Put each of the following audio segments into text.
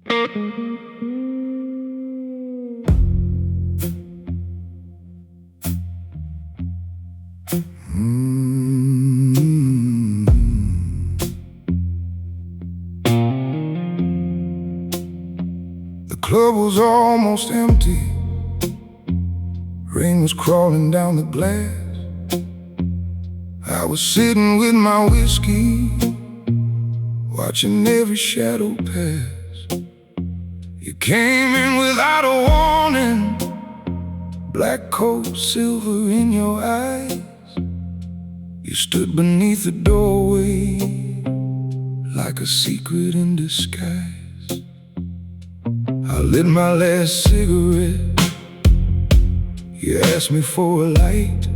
The club was almost empty. Rain was crawling down the glass. I was sitting with my whiskey, watching every shadow pass. You came in without a warning, black coat, silver in your eyes. You stood beneath the doorway like a secret in disguise. I lit my last cigarette. You asked me for a light.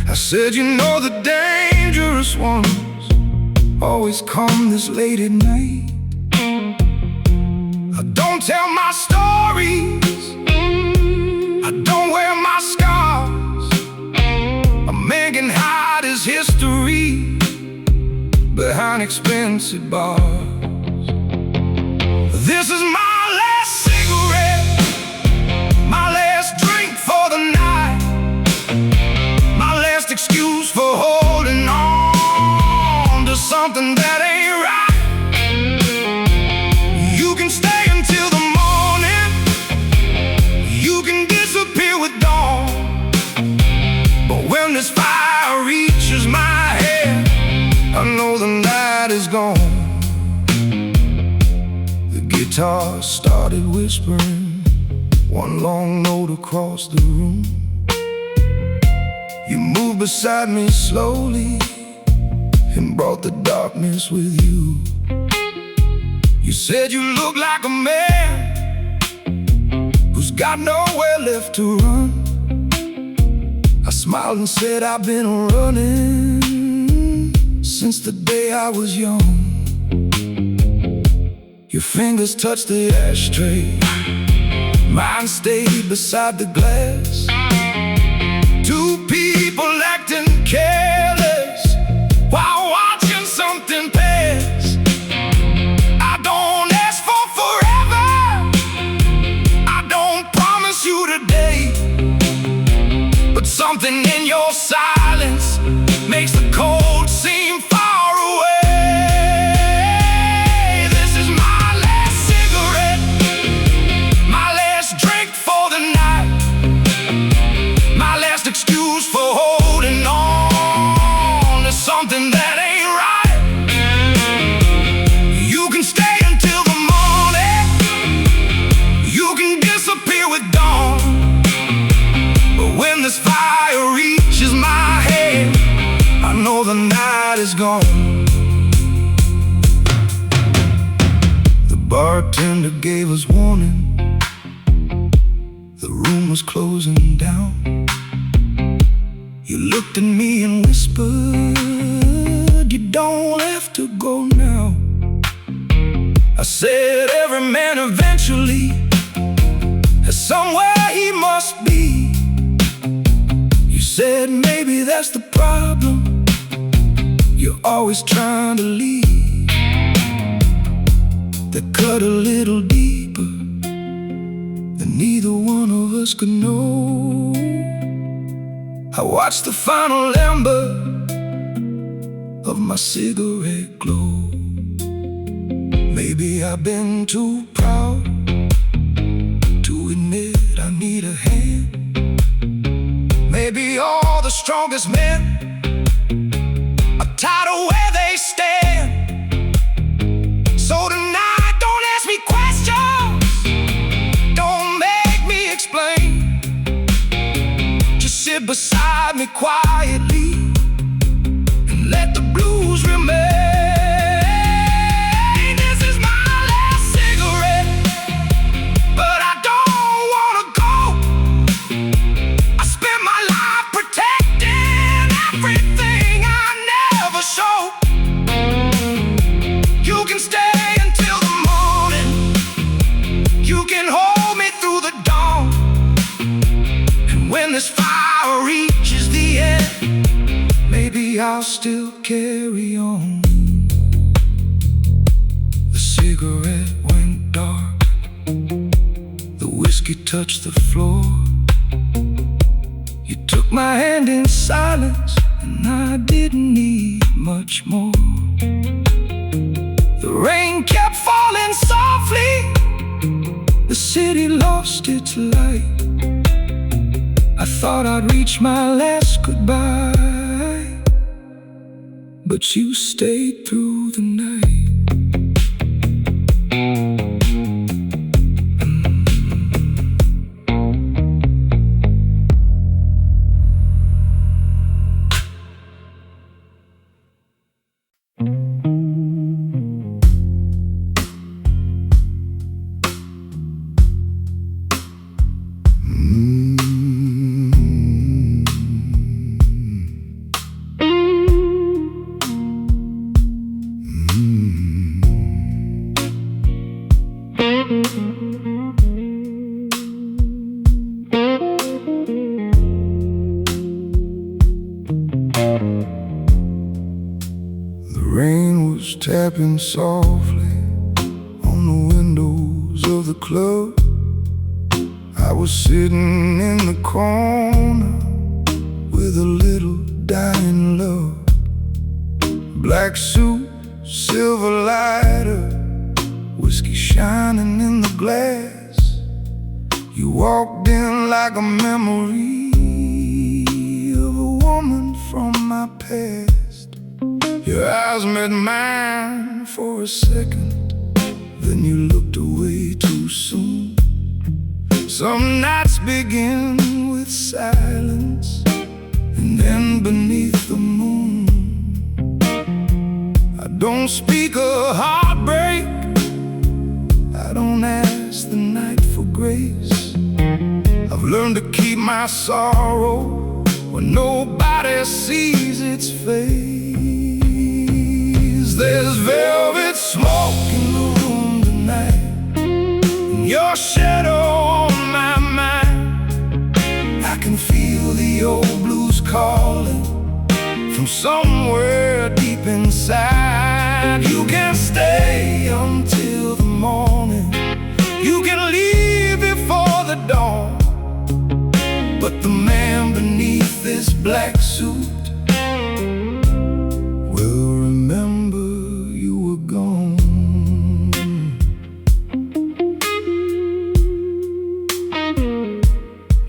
I said, you know the dangerous ones always come this late at night. I don't tell my stories, I don't wear my scars. A man can hide his history behind expensive bars. This is my last cigarette, my last drink for the night, my last excuse for holding on to something that ain't right. You can stay until the morning, you can disappear with dawn, but when this fire reaches my head, I know the night is gone. The guitar started whispering one long note across the room. You moved beside me slowly and brought the darkness with you. You said you look like a man who's got nowhere left to run. I smiled and said, I've been running since the day I was young. Your fingers touched the ashtray, mine stayed beside the glass. Two people acting careless while watching something pass. I don't ask for forever, I don't promise you today, but something in your silence makes the cold seem far away. This is my last cigarette, my last drink for the night, my last excuse for holding on to something that ain't right. You can stay until the morning, you can disappear with dawn, but when this fire reaches my head, I know the night is gone. The bartender gave us warning, the room was closing down. You looked at me and whispered, you don't have to go now. I said, every man eventually has somewhere he must be. You said, maybe that's the problem, you're always trying to leave. That cut a little deeper than neither one of us could know. I watched the final ember of my cigarette glow. Maybe I've been too proud to admit I need a hand. Maybe all the strongest men are tired of where they stand. So tonight, don't ask me questions, don't make me explain. Just sit beside me quietly and let the blues remain. This is my last cigarette, but I don't wanna go. I spent my life protecting everything I never show. You can stay until the morning, you can hold me through the dawn, and when this fire reaches the end, maybe I'll still carry on. The cigarette went whiskey touched the floor. You took my hand in silence, and I didn't need much more. The rain kept falling softly, the city lost its light. I thought I'd reach my last goodbye, but you stayed through the night. Rain was tapping softly on the windows of the club. I was sitting in the corner with a little dying love. Black suit, silver lighter, whiskey shining in the glass. You walked in like a memory of a woman from my past. Your eyes met mine for a second, then you looked away too soon. Some nights begin with silence, and then beneath the moon. I don't speak of heartbreak, I don't ask the night for grace. I've learned to keep my sorrow when nobody sees its face. There's velvet smoke in the room tonight, and your shadow on my mind. I can feel the old blues calling from somewhere deep inside. You can stay until the morning, you can leave before the dawn, but the man beneath this black suit will remember you were gone.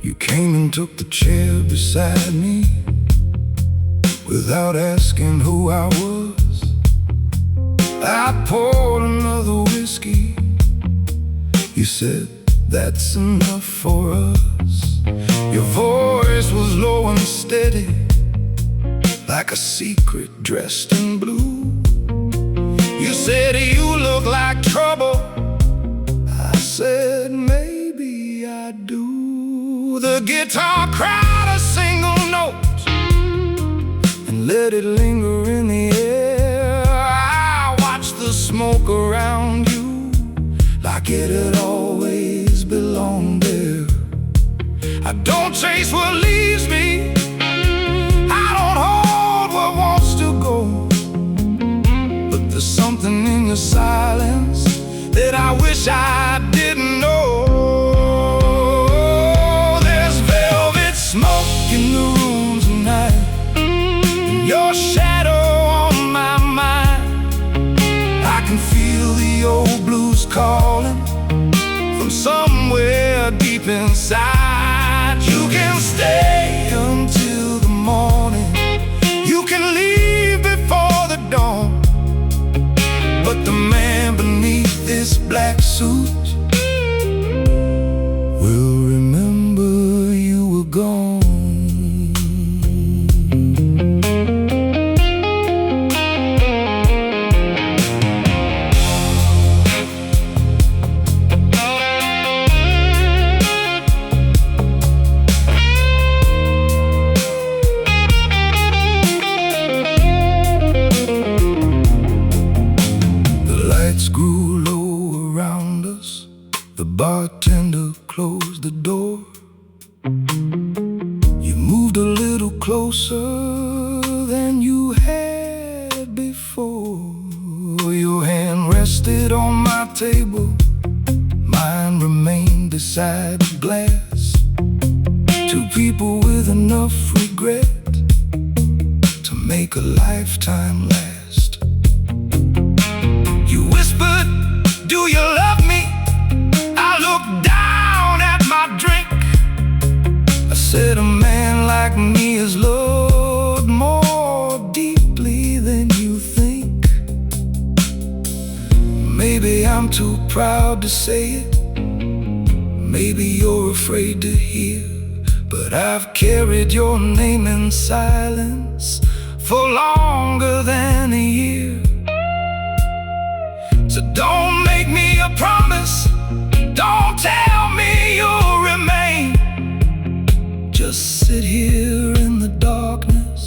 You came and took the chair beside me without asking who I was. I poured another whiskey. You said, that's enough for us. Your voice was low and steady, like a secret dressed in blue. You said, you look like trouble. I said, maybe I do. The guitar cried a single note and let it linger in the air. I watched the smoke around you like it had always belonged there. I don't chase what leaves me, I don't hold what wants to go, but there's something in your silence that I wish I didn't know. There's velvet smoke in the room tonight, and your shadow on my mind. I can feel the old blues calling from somewhere deep inside. You can stay until the morning, you can leave before the dawn, but the man beneath this black suit will remember you were gone. Grew low around us, the bartender closed the door. You moved a little closer than you had before. Your hand rested on my table, mine remained beside the glass. Two people with enough regret to make a lifetime last. You whispered, "Do you love me?" I looked down at my drink. I said, "A man like me is loved more deeply than you think." Maybe I'm too proud to say it, maybe you're afraid to hear, but I've carried your name in silence for longer than a year. So don't make me a promise, don't tell me you'll remain. Just sit here in the darkness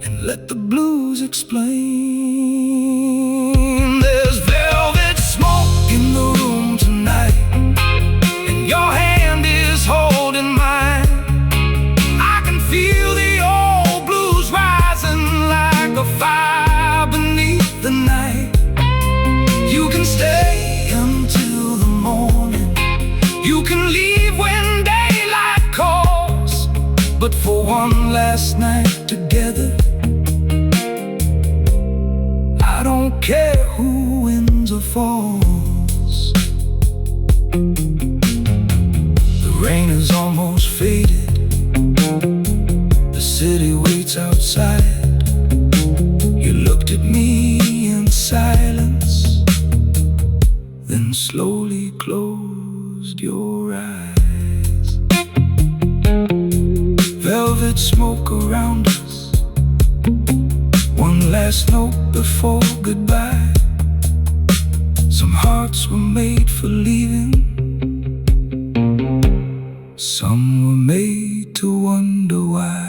and let the blues explain. There's velvet smoke in the room tonight, and your hand is holding mine. I can feel the old blues rising like a fire beneath the night. You can stay until the morning, you can leave when daylight calls, but for one last night together, I don't care who wins or falls. The rain is almost faded, the city waits outside. You looked at me in silence, then slowly closed your eyes. Velvet smoke around us, one last note before goodbye. Some hearts were made for leaving, some were made to wonder why.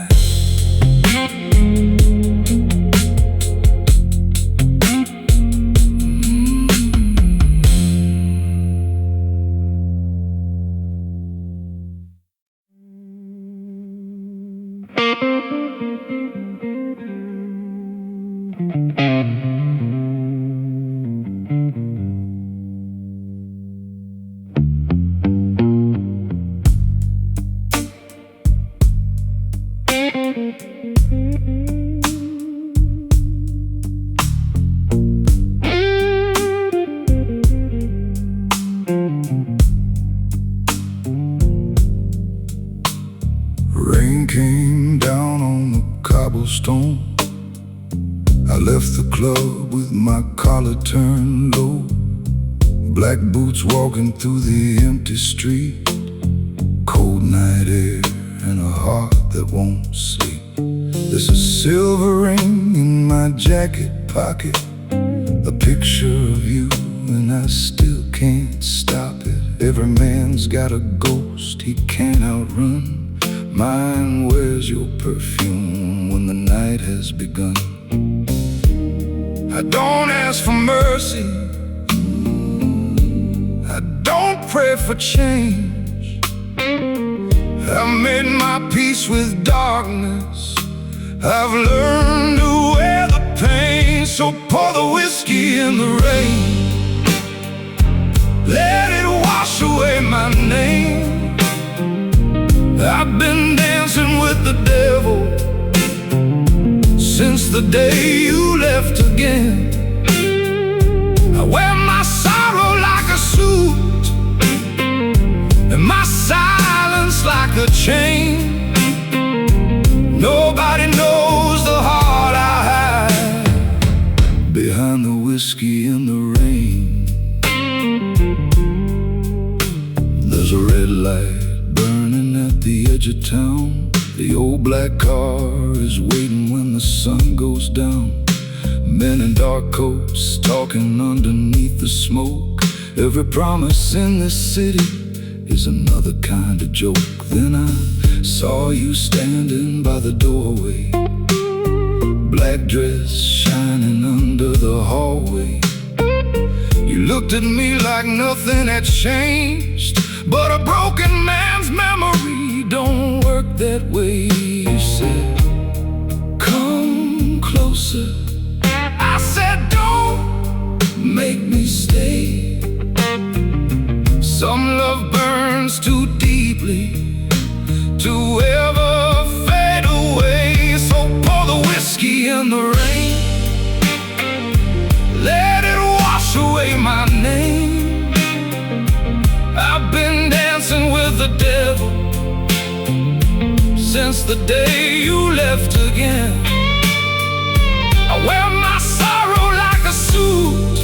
Rain came down on the cobblestone. I left the club with my collar turned low. Black boots walking through the empty street. Cold night air and a heart that won't sleep. There's a silver ring in my jacket pocket, a picture of you, and I still can't stop it. Every man's got a ghost he can't outrun. Mine wears your perfume when the night has begun. I don't ask for mercy, I don't pray for change. I've made my peace with darkness, I've learned to wear the pain. So pour the whiskey in the rain, let it wash away my name. I've been dancing with the devil since the day you left again. I wear my sorrow like a suit, and my silence like a chain. Nobody knows the heart I hide behind the whiskey in the rain. There's a red light burning at the edge of town. The old black car is waiting when the sun goes down. Men in dark coats talking underneath the smoke. Every promise in this city is another kind of joke. Then I saw you standing by the doorway, black dress shining under the hallway. You looked at me like nothing had changed, but a broken man's memory don't work that way. You said, come closer. I said, don't make me stay. So Some love burns too deeply to ever fade away. So pour the whiskey in the rain, let it wash away my name. I've been dancing with the devil since the day you left again. I wear my sorrow like a suit,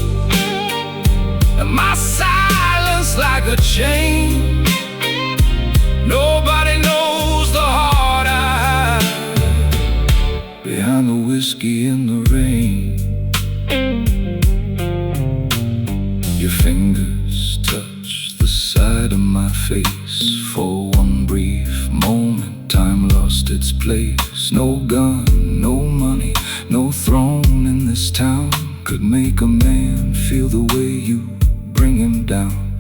and my silence like a chain. Nobody knows the heart I hide behind the whiskey in the rain. Your fingers touch the side of my face for one brief moment. Time lost its place. No gun, no money, no throne in this town could make a man feel the way you bring him down.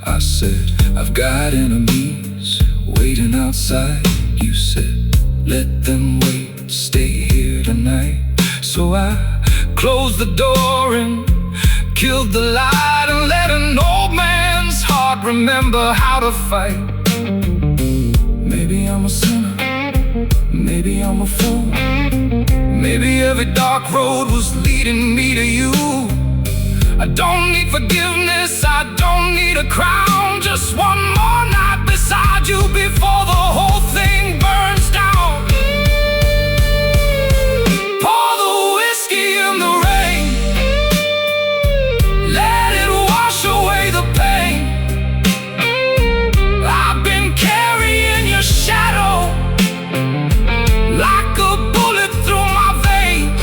I said, I've got enemies waiting outside. You said, let them wait, stay here tonight. So I closed the door and killed the light, and let an old man's heart remember how to fight. Maybe I'm a sinner, maybe I'm a fool, maybe every dark road was leading me to you. I don't need forgiveness, I don't need a crown, just one more night beside you before the whole thing burns down. Pour the whiskey in the rain, let it wash away the pain. I've been carrying your shadow like a bullet through my veins.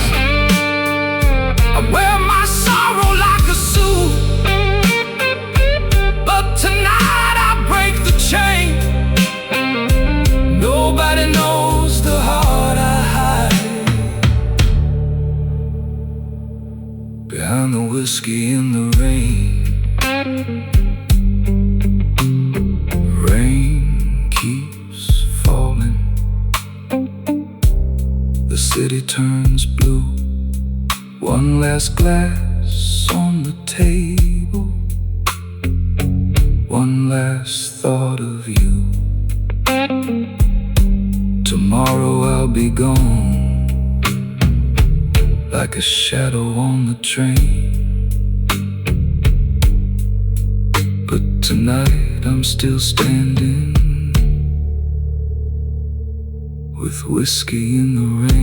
I wear my sorrow like a suit, but tonight I break the chain. Nobody knows the heart I hide behind the whiskey in the rain. Rain keeps falling, the city turns blue. One last glass on the table, one last thought of you. Tomorrow I'll be gone, like a shadow on the train. But tonight I'm still standing with whiskey in the rain.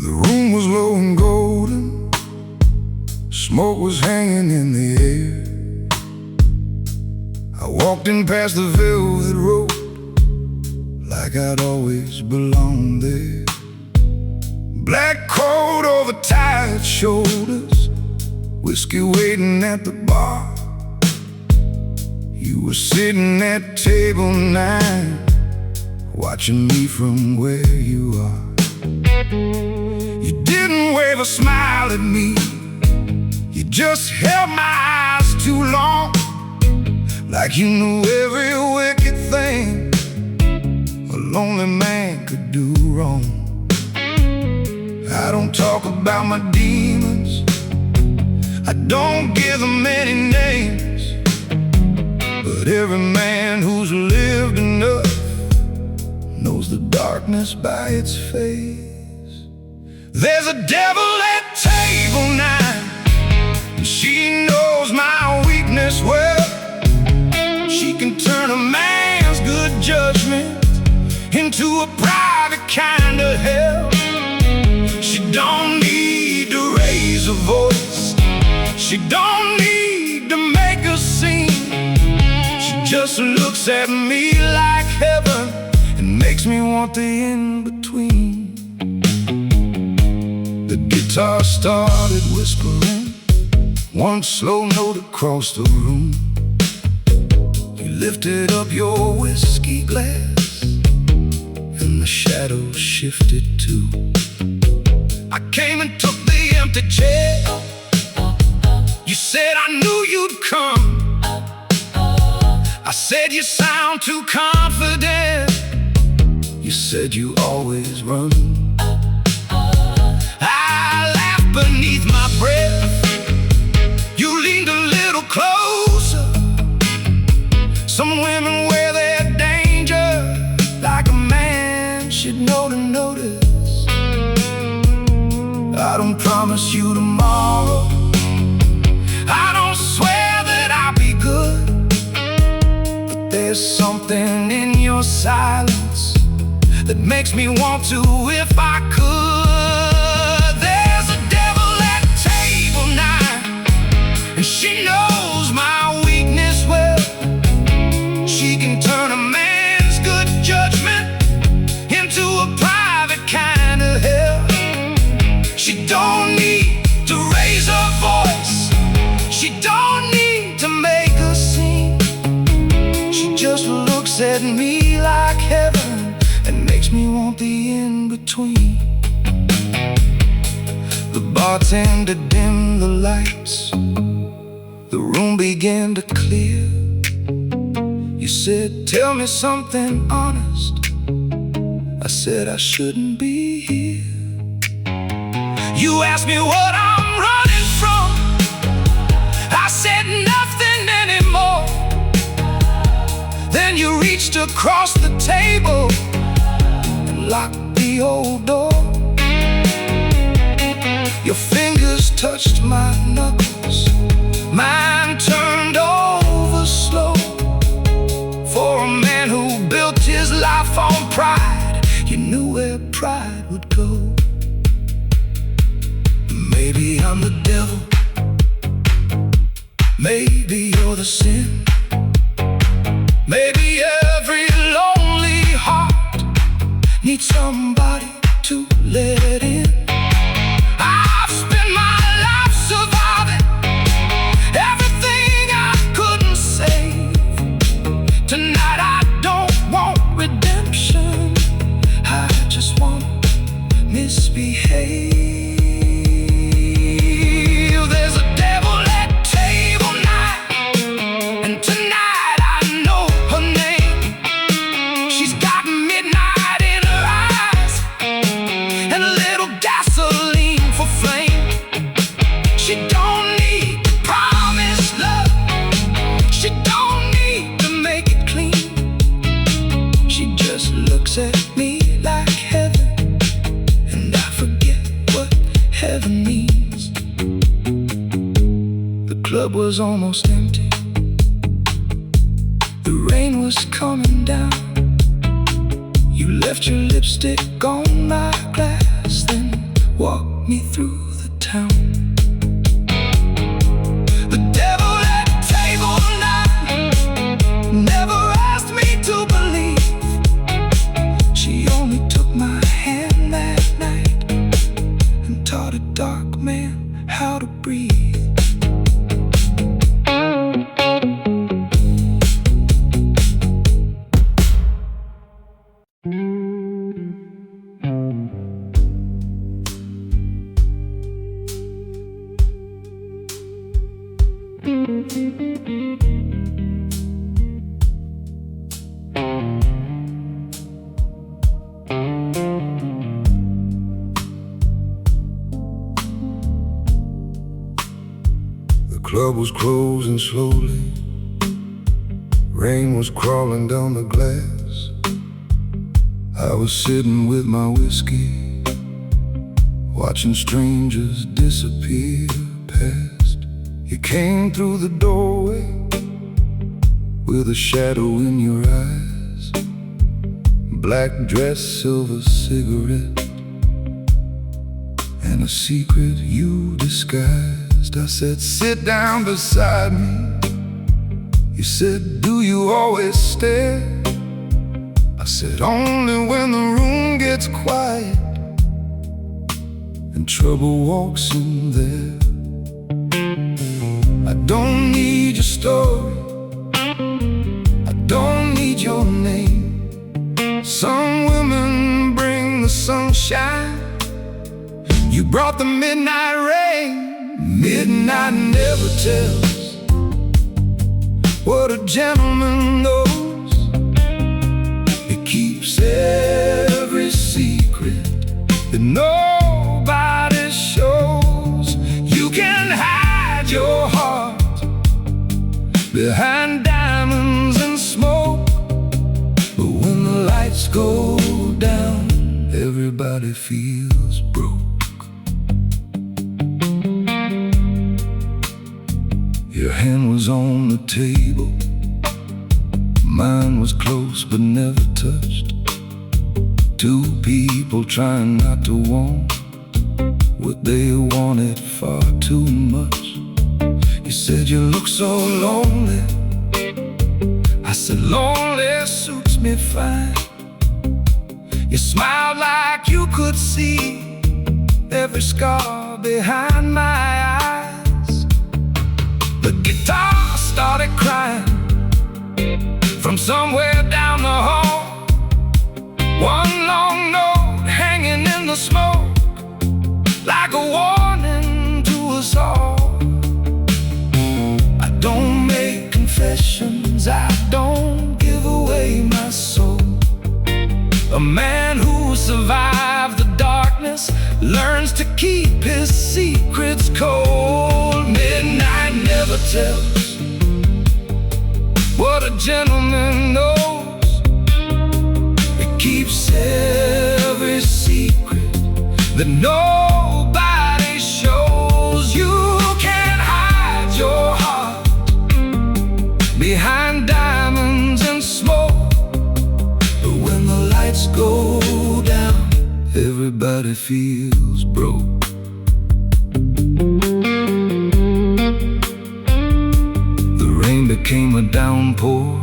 The room was low and golden, smoke was hanging in the air. I walked in past the velvet road like I'd always belonged there. Black coat over tired shoulders, whiskey waiting at the bar. You were sitting at table 9, watching me from where you are. You didn't wave a smile at me, you just held my eyes too long, like you knew every wicked thing a lonely man could do wrong. I don't talk about my demons, I don't give them any names, but every man who's lived enough knows the darkness by its face. There's a devil at table 9, and she knows my weakness well. She can turn a man's good judgment into a private kind of hell. She don't need to raise a voice, she don't need to make a scene. She just looks at me like heaven and makes me want the in-between. The guitar started whispering, One slow note across the room. You lifted up your whiskey glass, and the shadows shifted too. I came and took the empty chair. You said I knew you'd come. I said you sound too confident. You said you always run. I laughed beneath my breath. You leaned a little closer. Some women wear their danger like a man should know to notice. I don't promise you tomorrow. I don't swear that I'll be good, but there's something in your silence that makes me want to if I could. There's a devil at table 9, and she knows my weakness well. She can turn a man's good judgment into a private kind of hell. She don't need to raise her voice. She don't need to make a scene. She just looks at me like heaven and makes me want the in-between. The bartender dimmed the lights. The room began to clear. You said, tell me something honest. I said I shouldn't be here. You asked me what I'm running from. I said nothing anymore. Then you reached across the table and locked the old door. Your fingers touched my knuckles. Mine turned over slow. For a man who built his life on pride, you knew where pride would go. Maybe I'm the devil. Maybe you're the sin. Maybe every lonely heart needs somebody to let in. I've spent my life surviving everything I couldn't save. Tonight I don't want redemption. I just want to misbehave. There's a devil at table 9, and tonight I know her name. She's got midnight in her eyes and a little gasoline for flame. She don't need promised love. She don't need to make it clean. She just looks at me like heaven, and I forget what heaven means. The club was almost empty. The rain was coming down. You left your lipstick on my glass, then walked me through the town. The devil at table 9 never asked me to believe. She only took my hand that night and taught a dark man how to breathe. The club was closing slowly. Rain was crawling down the glass. I was sitting with my whiskey, watching strangers disappear past. You came through the doorway with a shadow in your eyes. Black dress, silver cigarette, and a secret you disguised. I said, sit down beside me. You said, do you always stare? I said, only when the room gets quiet and trouble walks in there. story. I don't need your name. Some women bring the sunshine. You brought the midnight rain. Midnight never tells what a gentleman knows. It keeps every secret that nobody shows. You can hide your heart behind diamonds and smoke, but when the lights go down, everybody feels broke. Your hand was on the table, mine was close but never touched. Two people trying not to want what they wanted far too much. You said you look so lonely. I said lonely suits me fine. You smiled like you could see every scar behind my eyes. The guitar started crying from somewhere down the hall. One long note hanging in the smoke, like a warning to us all. I don't make confessions, I don't give away my soul. A man who survived the darkness learns to keep his secrets cold. Midnight never tells what a gentleman knows. It keeps every secret that nobody shows. You can't hide your heart behind diamonds and smoke, but when the lights go down, everybody feels broke. The rain became a downpour.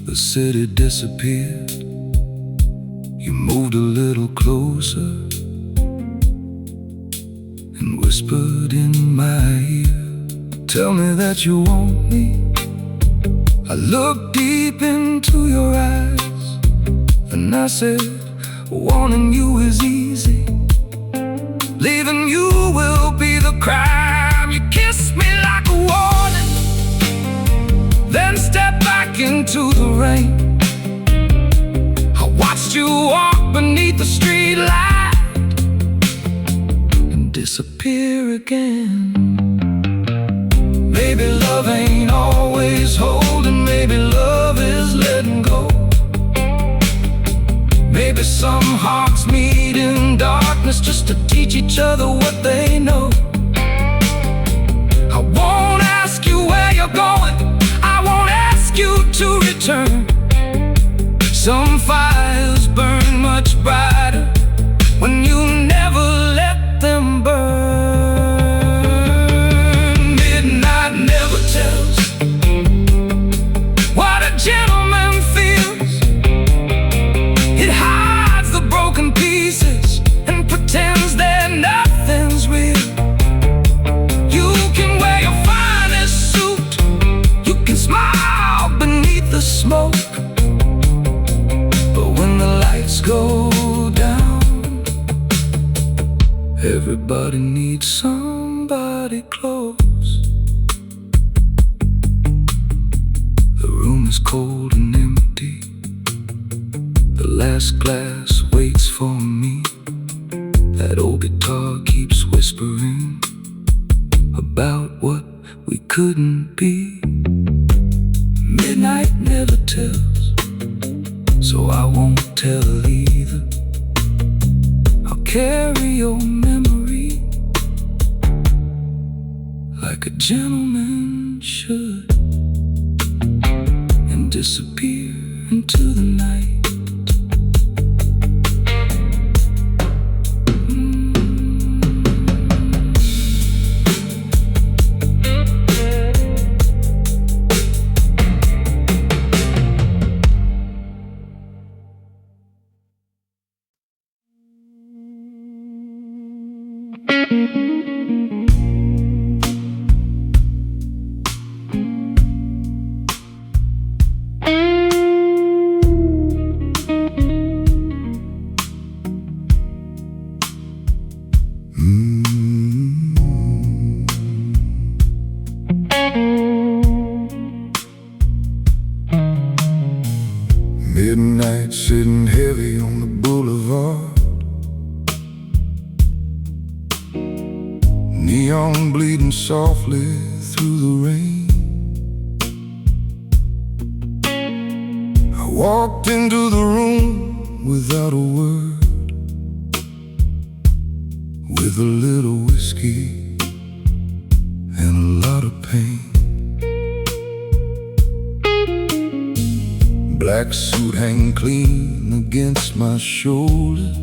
The city disappeared. You moved a little closer and whispered in my ear, tell me that you want me. I looked deep into your eyes and I said, wanting you is easy, leaving you will be the crime. You kissed me like a warning, then stepped back into the rain. I watched you walk beneath the street light and disappear again. Maybe love ain't always holding, maybe love is letting go. Maybe some hearts meet in darkness just to teach each other what they know. I won't ask you where you're going, I won't ask you to return. Some fires burn much brighter when you never let them burn. Midnight never tells what a gentleman feels. It hides the broken pieces and pretends that nothing's real. You can wear your finest suit, you can smile beneath the smoke, but when the lights go down, everybody needs somebody close. The room is cold and empty. The last glass waits for me. That old guitar keeps whispering about what we couldn't be. Midnight never tells, so I won't tell either. I'll carry your memory like a gentleman should, and disappear into the night. neon bleeding softly through the rain. I walked into the room without a word, with a little whiskey and a lot of pain. Black suit hanging clean against my shoulders,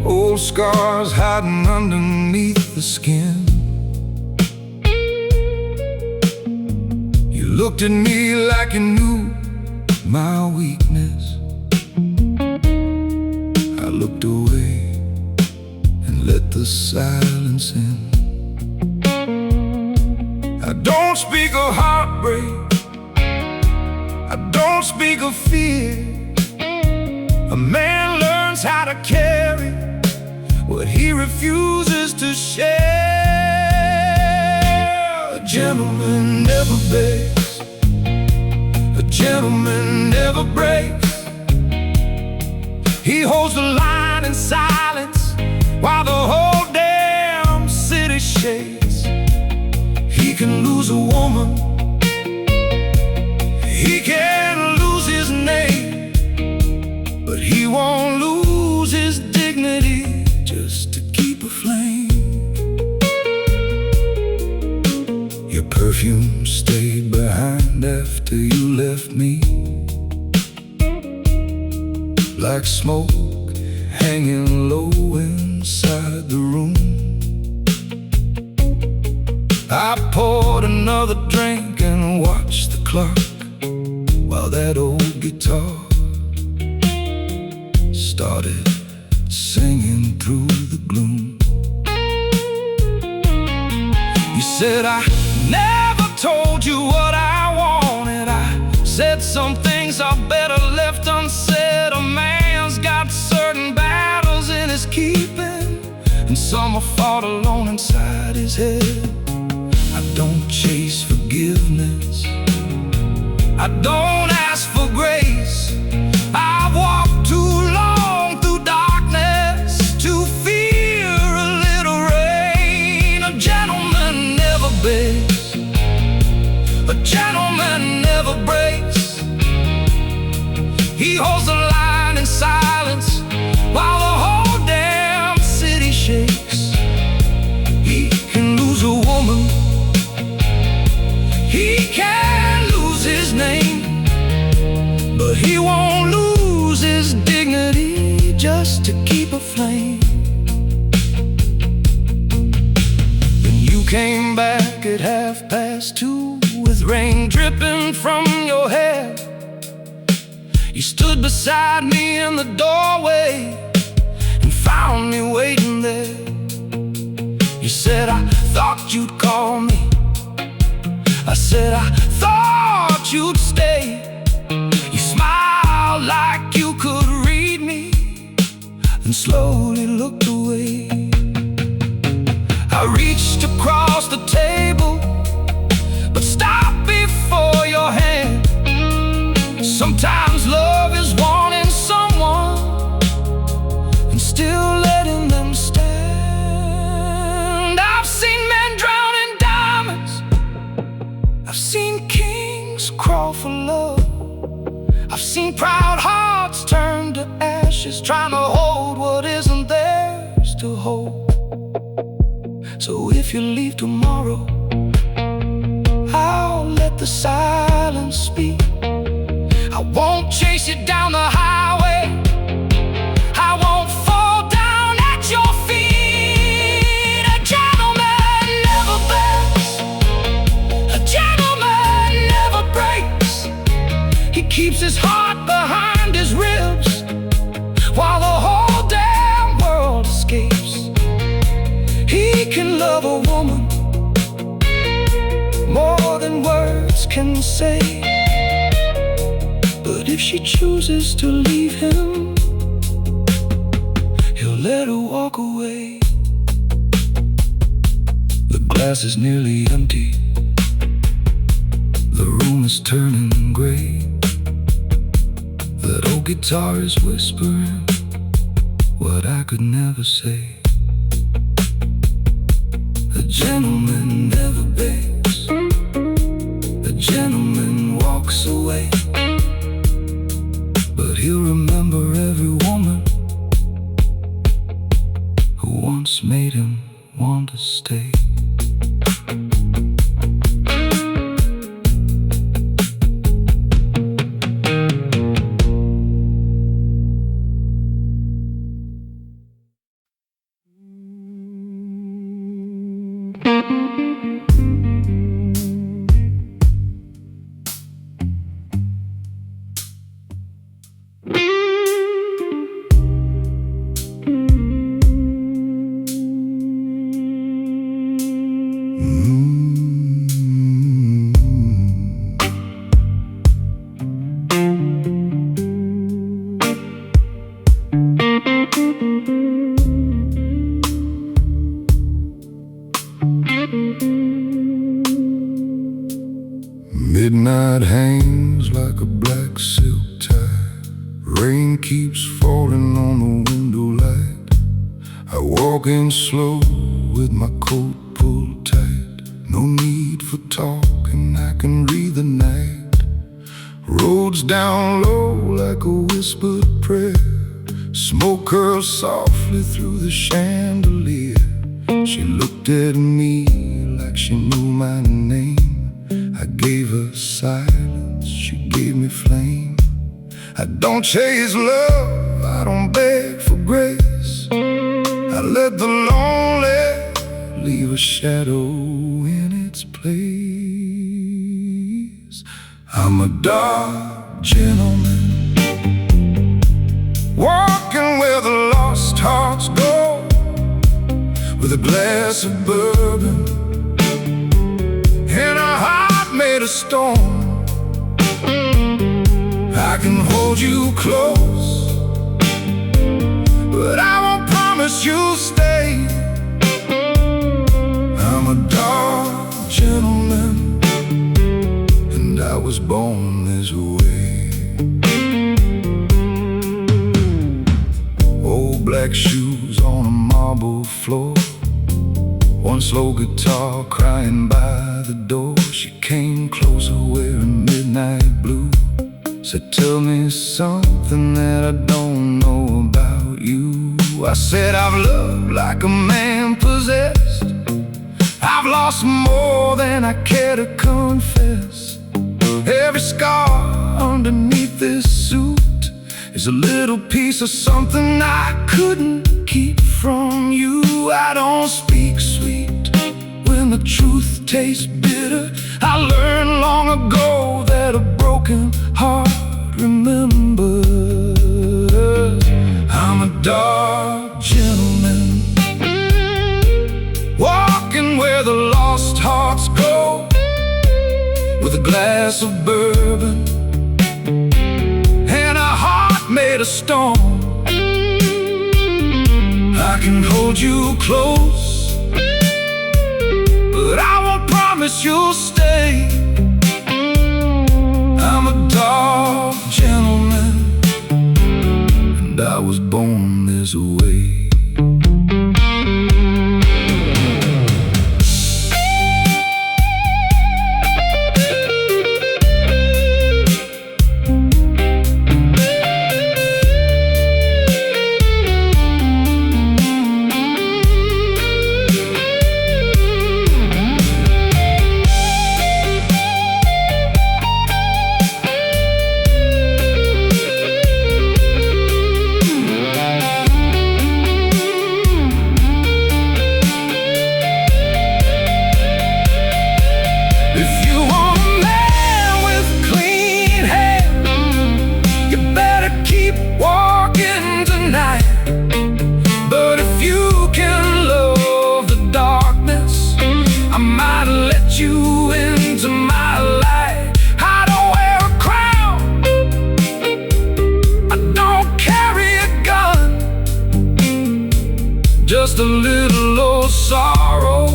old scars hiding underneath the skin. You looked at me like you knew my weakness. I looked away and let the silence in. I don't speak of heartbreak, I don't speak of fear. A man learns how to carry what he refuses to share. A gentleman never begs, a gentleman never breaks. He holds the line in silence while the whole damn city shakes. He can lose a woman, he can lose his name, but he won't lose his dignity just to keep a flame. Your perfume stayed behind after you left me, like smoke hanging low inside the room. I poured another drink and watched the clock while that old guitar started singing through the gloom. You said I never told you what I wanted. I said some things are better left unsaid. A man's got certain battles in his keeping, and some are fought alone inside his head. I don't chase forgiveness, I don't ask for grace. I've walked too long through darkness to fear a little rain. A gentleman never begs, a gentleman never breaks. He holds the line in silence while the whole damn city shakes. He can lose a woman, he can lose his name, but he won't lose his dignity just to keep a flame. Then you came back at 2:30 with rain dripping from your hair. You stood beside me in the doorway and found me waiting there. You said, I thought you'd call me. I said, I thought you'd stay. You smiled like you could read me and slowly looked away. I reached across the table but stopped before your hand. Sometimes love is wanting someone and still letting them stand. I've seen men drown in diamonds, I've seen kings crawl for love. I've seen proud hearts turn to ashes, trying to hold what isn't theirs to hold. So if you leave tomorrow, I'll let the silence speak. I won't chase you down the highway, I won't fall down at your feet. A gentleman never begs, a gentleman never breaks. He keeps his heart behind his ribs while the whole damn world escapes. He can love a woman more than words can say, but if she chooses to leave him, he'll let her walk away. The glass is nearly empty, the room is turning gray. That old guitar is whispering what I could never say. The gentleman never begs, the gentleman walks away, but he'll remember every woman who once made him want to stay. Midnight hangs like a black silk tie. Rain keeps falling on the window light. I walk in slow with my coat pulled tight. No need for talking, I can read the night. Roads down low like a whispered prayer. Smoke curls softly through the chandelier. She looked at me like she knew my name. I gave her silence, she gave me flame. I don't chase love, I don't beg for grace. I let the lonely leave a shadow in its place. I'm a dark gentleman, walking where the lost hearts go, with a glass of bourbon and a heart made of stone. I can hold you close, but I won't promise you'll stay. I'm a dark gentleman, and I was born this way. Old black shoes on a marble floor, one slow guitar crying by the door. She came closer wearing midnight blue. Said, tell me something that I don't know about you. I said, I've loved like a man possessed. I've lost more than I care to confess. Every scar underneath this suit is a little piece of something I couldn't keep from you. I don't speak sweet when the truth tastes bitter. I learned long ago that a broken heart remembers. I'm a dark gentleman, walking where the lost hearts go, with a glass of bourbon and a heart made of stone. I can hold you close, but I won't promise you'll stay. I'm a dark gentleman, and I was born this way. Just a little old sorrow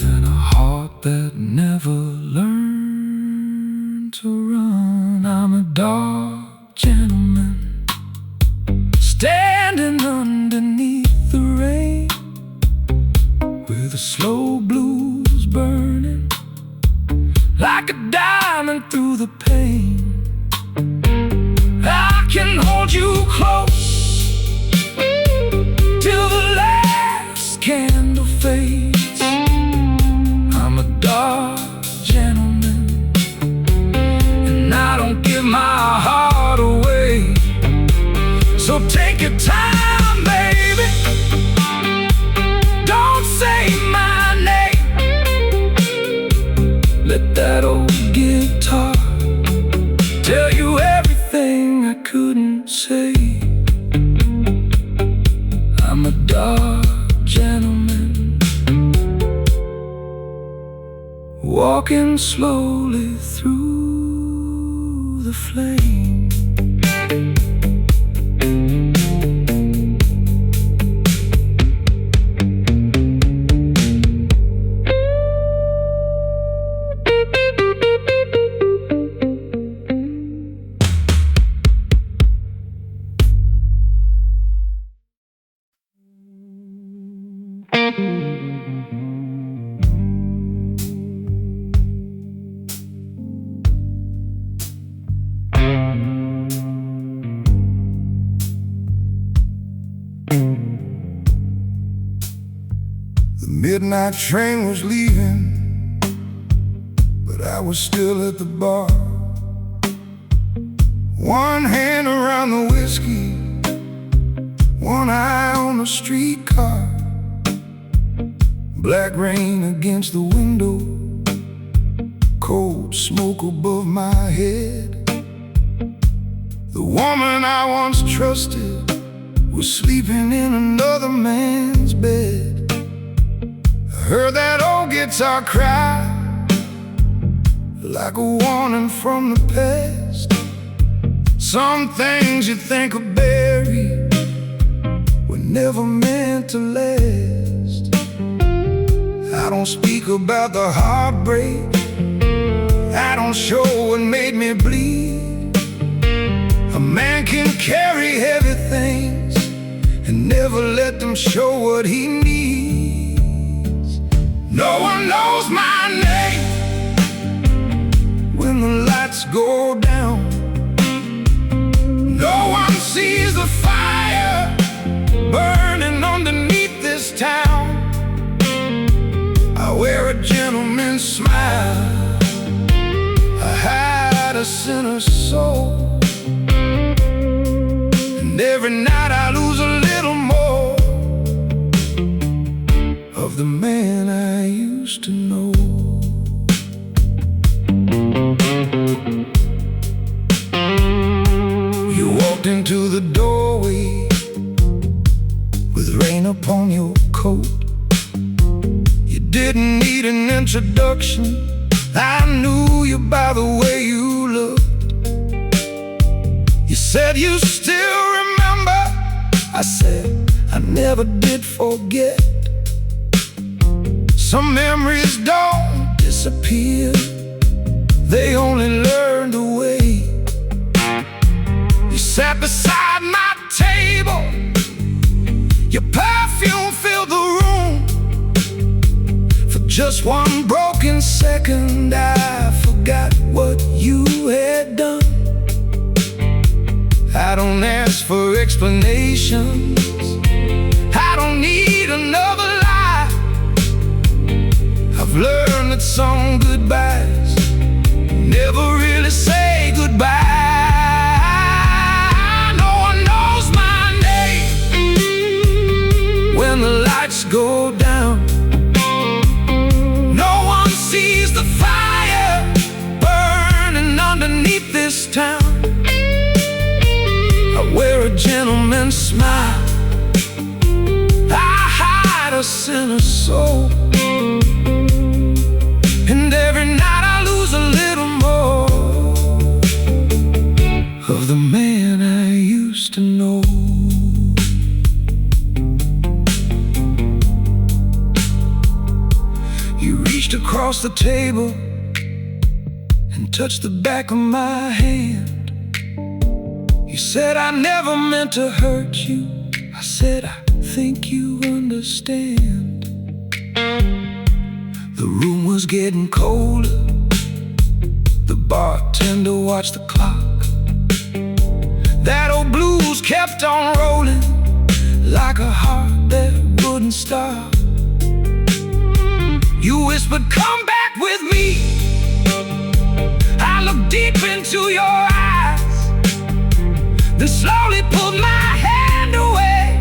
and a heart that never learned to run. I'm a dark gentleman, standing underneath the rain. with a slow blues burning like a diamond through the pain. I can hold you close till the last candle fades. I'm a dark gentleman, and I don't give my heart away. So take your time, baby, don't say my name. Let that old guitar tell you everything I couldn't say. I'm a dark gentleman, walking slowly through the flame. The midnight train was leaving, but I was still at the bar. One hand around the whiskey, one eye on the streetcar. Black rain against the window, cold smoke above my head. The woman I once trusted was sleeping in another man's bed. I heard that old guitar cry like a warning from the past. Some things you think are buried were never meant to last. I don't speak about the heartbreak, I don't show what made me bleed. A man can carry heavy things and never let them show what he needs. No one knows my name when the lights go down. No one sees the fire burning underneath this town. I wear a gentleman's smile, I hide a sinner's soul, and every night I lose a little more of the man I used to know. You walked into the doorway with rain upon your coat. You didn't need an introduction, I knew you by the way you looked. You said you still remember, I said I never did forget. Some memories don't disappear, they only learn to wait. You sat beside my table, your perfume filled the room. For just one broken second I forgot what you had done. I don't ask for explanations, I don't need another lie. I've learned that some goodbyes never really say goodbye. No one knows my name when the lights go down. No one sees the fire burning underneath this town. I wear a gentleman's smile, I hide a sinner's soul, and every night I lose a little more of the man I used to know. You reached across the table and touched the back of my hand. You said I never meant to hurt you, I said I think you understand. The room was getting colder. The bartender watched the clock. That old blues kept on rolling like a heart that wouldn't stop. You whispered, "Come back with me." I looked deep into your eyes, then slowly pulled my hand away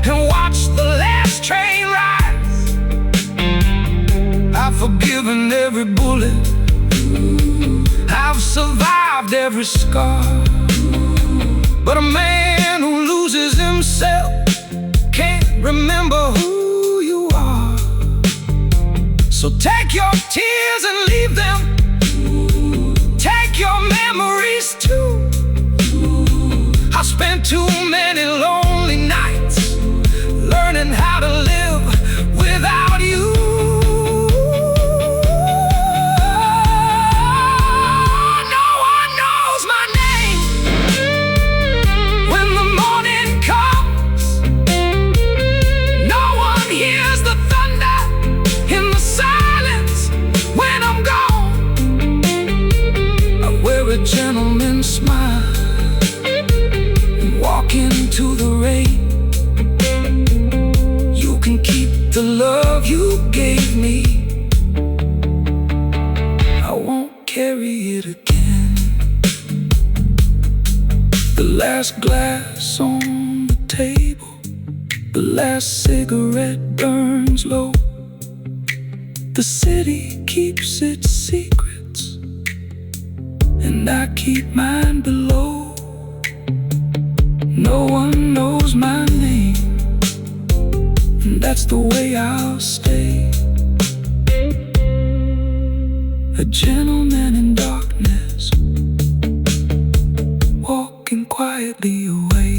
and watched the last train rise. I've forgiven every bullet, I've survived every scar, but a man who loses himself can't remember who you are. So take your tears and leave them. Take your memories too. I spent too many lonely nights learning how to live without you. No one knows my name when the morning comes. No one hears the thunder in the silence when I'm gone. I wear a gentleman's smile and walk into the rain. You can keep the love you gave me. I won't carry it again. The last glass on the table, the last cigarette burns low. The city keeps its secrets, and I keep mine below. No one knows my name, and that's the way I'll stay. A gentleman in darkness, walking quietly away.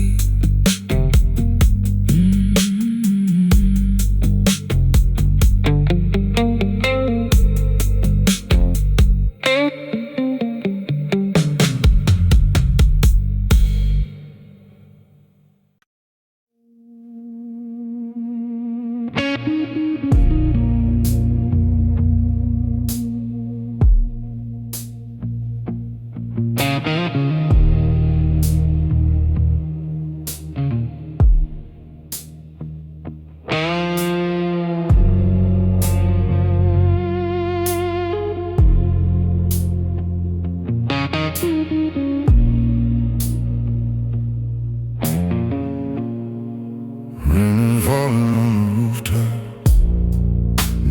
Rain falling on the rooftop,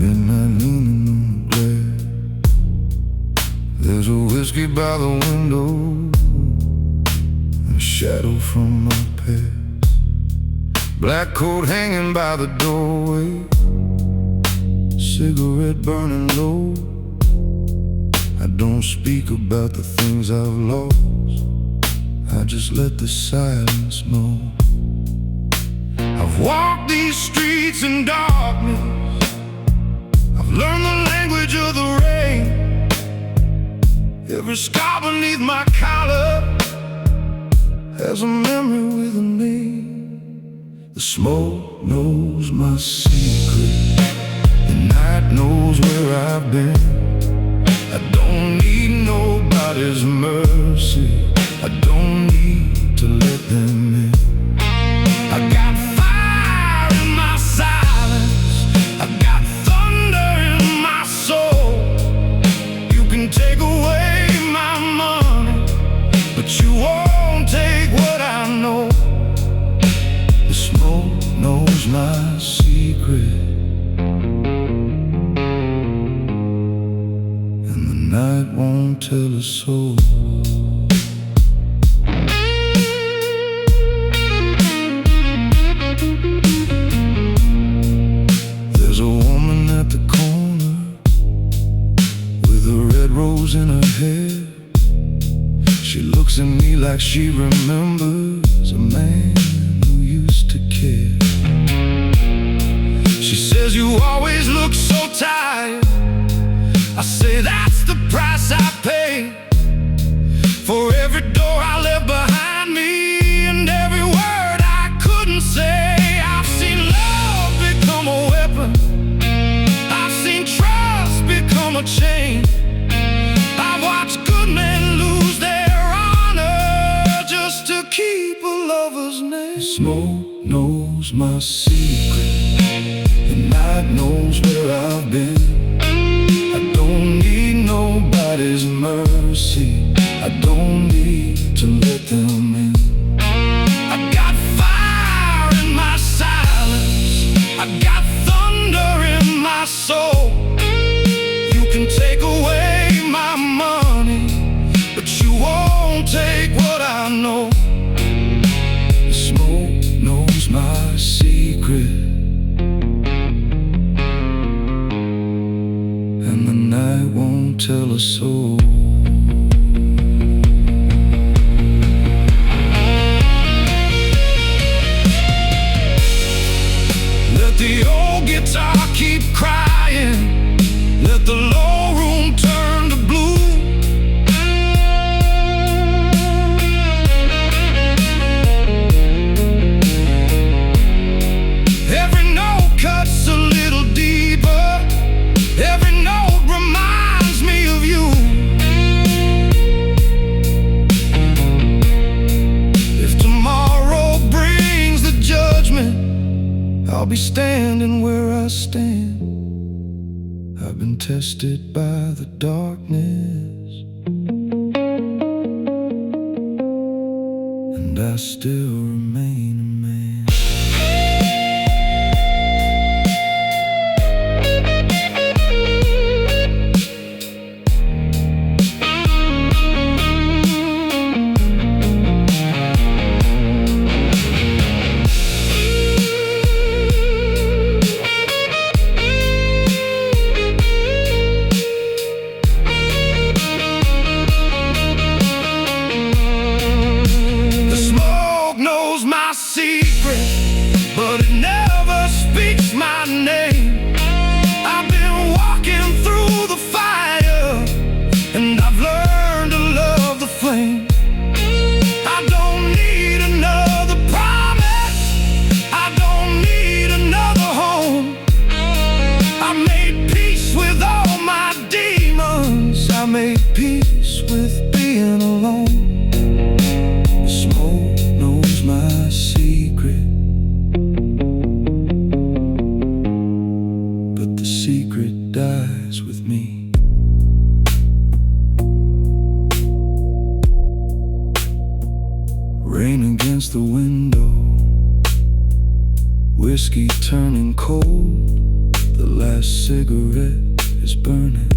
midnight leaning on the blade. There's a whiskey by the window, a shadow from my past. Black coat hanging by the doorway, cigarette burning low. I don't speak about the things I've lost, I just let the silence know. I've walked these streets in darkness, I've learned the language of the rain. Every scar beneath my collar has a memory with a name. The smoke knows my secret, the night knows where I've been. I don't need nobody's mercy, I don't need to let them in. I got fire in my silence, I got thunder in my soul. You can take away my money, but you won't take what I know. The smoke knows my secret, and the night won't tell a soul. There's a woman at the corner with a red rose in her hair. She looks at me like she remembers a man who used to care. She says, "You always look so tired." I say, "That's the price I pay for every door I left behind me and every word I couldn't say." I've seen love become a weapon, I've seen trust knows my secret. The night knows where I've been. I don't need nobody's mercy. I don't need to let them in. I got fire in my silence. I got thunder in my soul. You can take away my money, but you won't take what I know. The smoke knows my secret, and the night won't tell a soul. Let the old guitar keep crying. Let the low room turn to blue. Every note cuts a little deeper. Every note reminds me of you. If tomorrow brings the judgment, I'll be standing where I stand. I've been tested by the darkness, and I still remain a man. But it never speaks my name. I've been walking through the fire, and I've learned to love the flame. I don't need another promise. I don't need another home. I made peace with all my demons. I made peace with being alone. The smoke knows my secret, secret dies with me. Rain against the window, whiskey turning cold. The last cigarette is burning.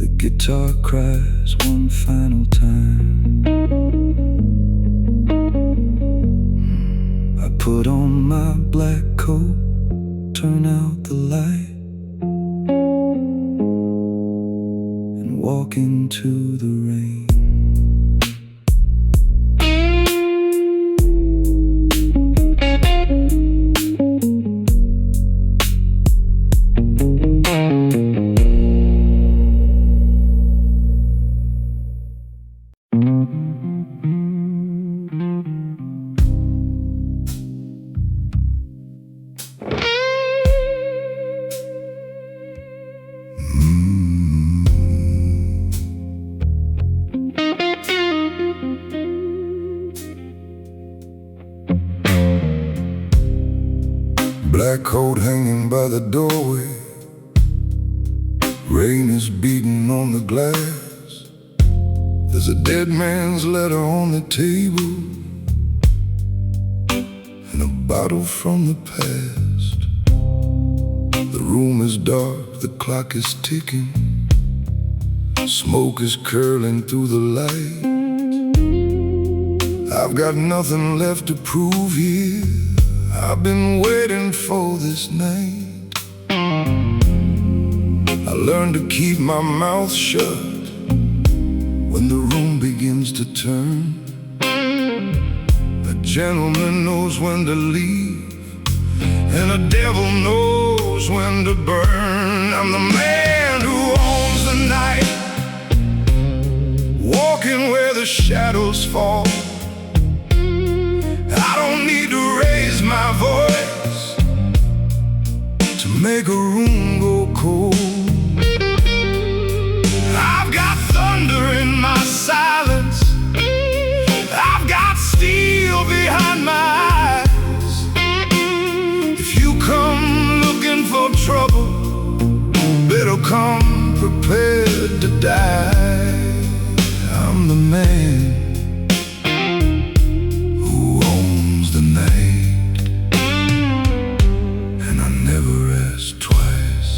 The guitar cries one final time. Put on my black coat, turn out the light, and walk into the rain. Black coat hanging by the doorway. Rain is beating on the glass. There's a dead man's letter on the table, and a bottle from the past. The room is dark, the clock is ticking. Smoke is curling through the light. I've got nothing left to prove here. I've been waiting for this night. I learned to keep my mouth shut when the room begins to turn. A gentleman knows when to leave, and a devil knows when to burn. I'm the man who owns the night, walking where the shadows fall. I don't need to raise my voice to make a room go cold. I've got thunder in my silence. I've behind my eyes. If you come looking for trouble, better come prepared to die. I'm the man who owns the night, and I never ask twice.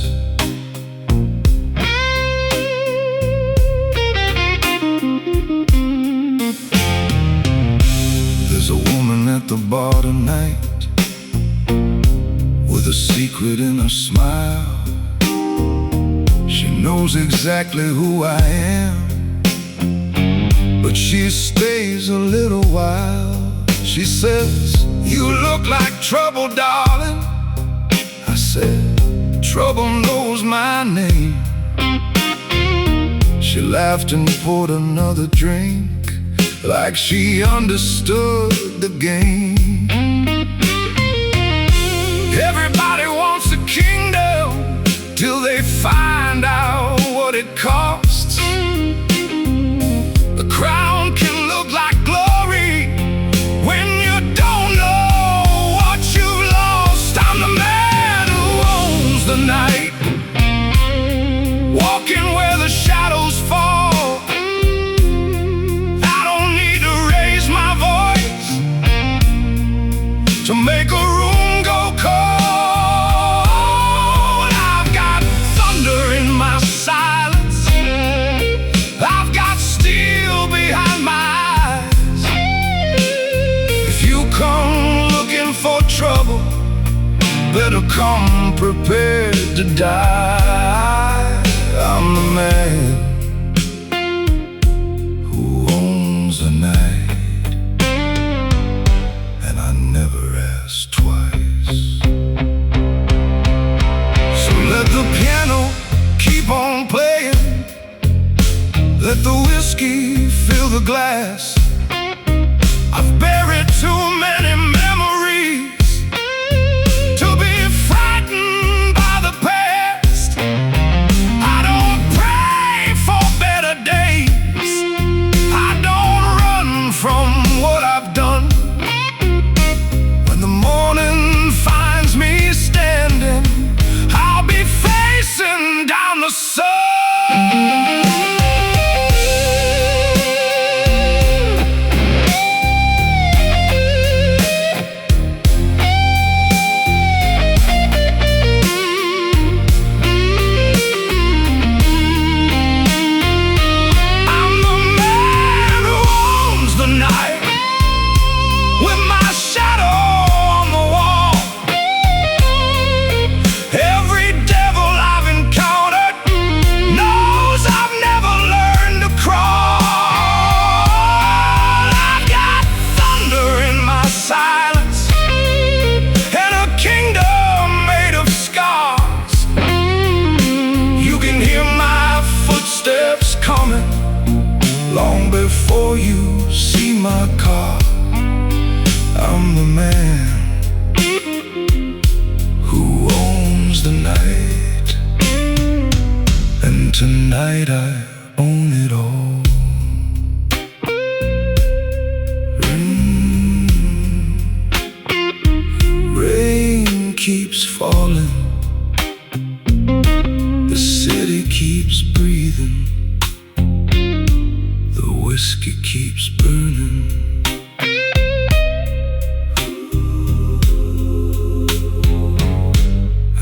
There's a woman at the bar tonight with a secret in her smile. She knows exactly who I am, but she stays a little while. She says, "You look like trouble, darling." I said, "Trouble knows my name." She laughed and poured another drink, like she understood the game. Everybody wants a kingdom till they find out what it costs. The crown can look like glory when you don't know what you've lost. I'm the man who owns the night, walking where the shadows fall. I don't need to raise my voice to make a room go cold. I've got thunder in my silence, I've got steel behind my eyes. If you come looking for trouble, better come prepared to die. I'm the man who owns the night, and I never ask twice. So let the piano keep on playing, let the whiskey fill the glass. I've buried too many memories to be frightened by the past. I don't pray for better days, I don't run from what I've done. When the morning finds me standing, I'll be facing down the sun. Long before you see my car, I'm the man who owns the night, and tonight I own it all. Rain keeps falling, the city keeps breathing, whiskey keeps burning.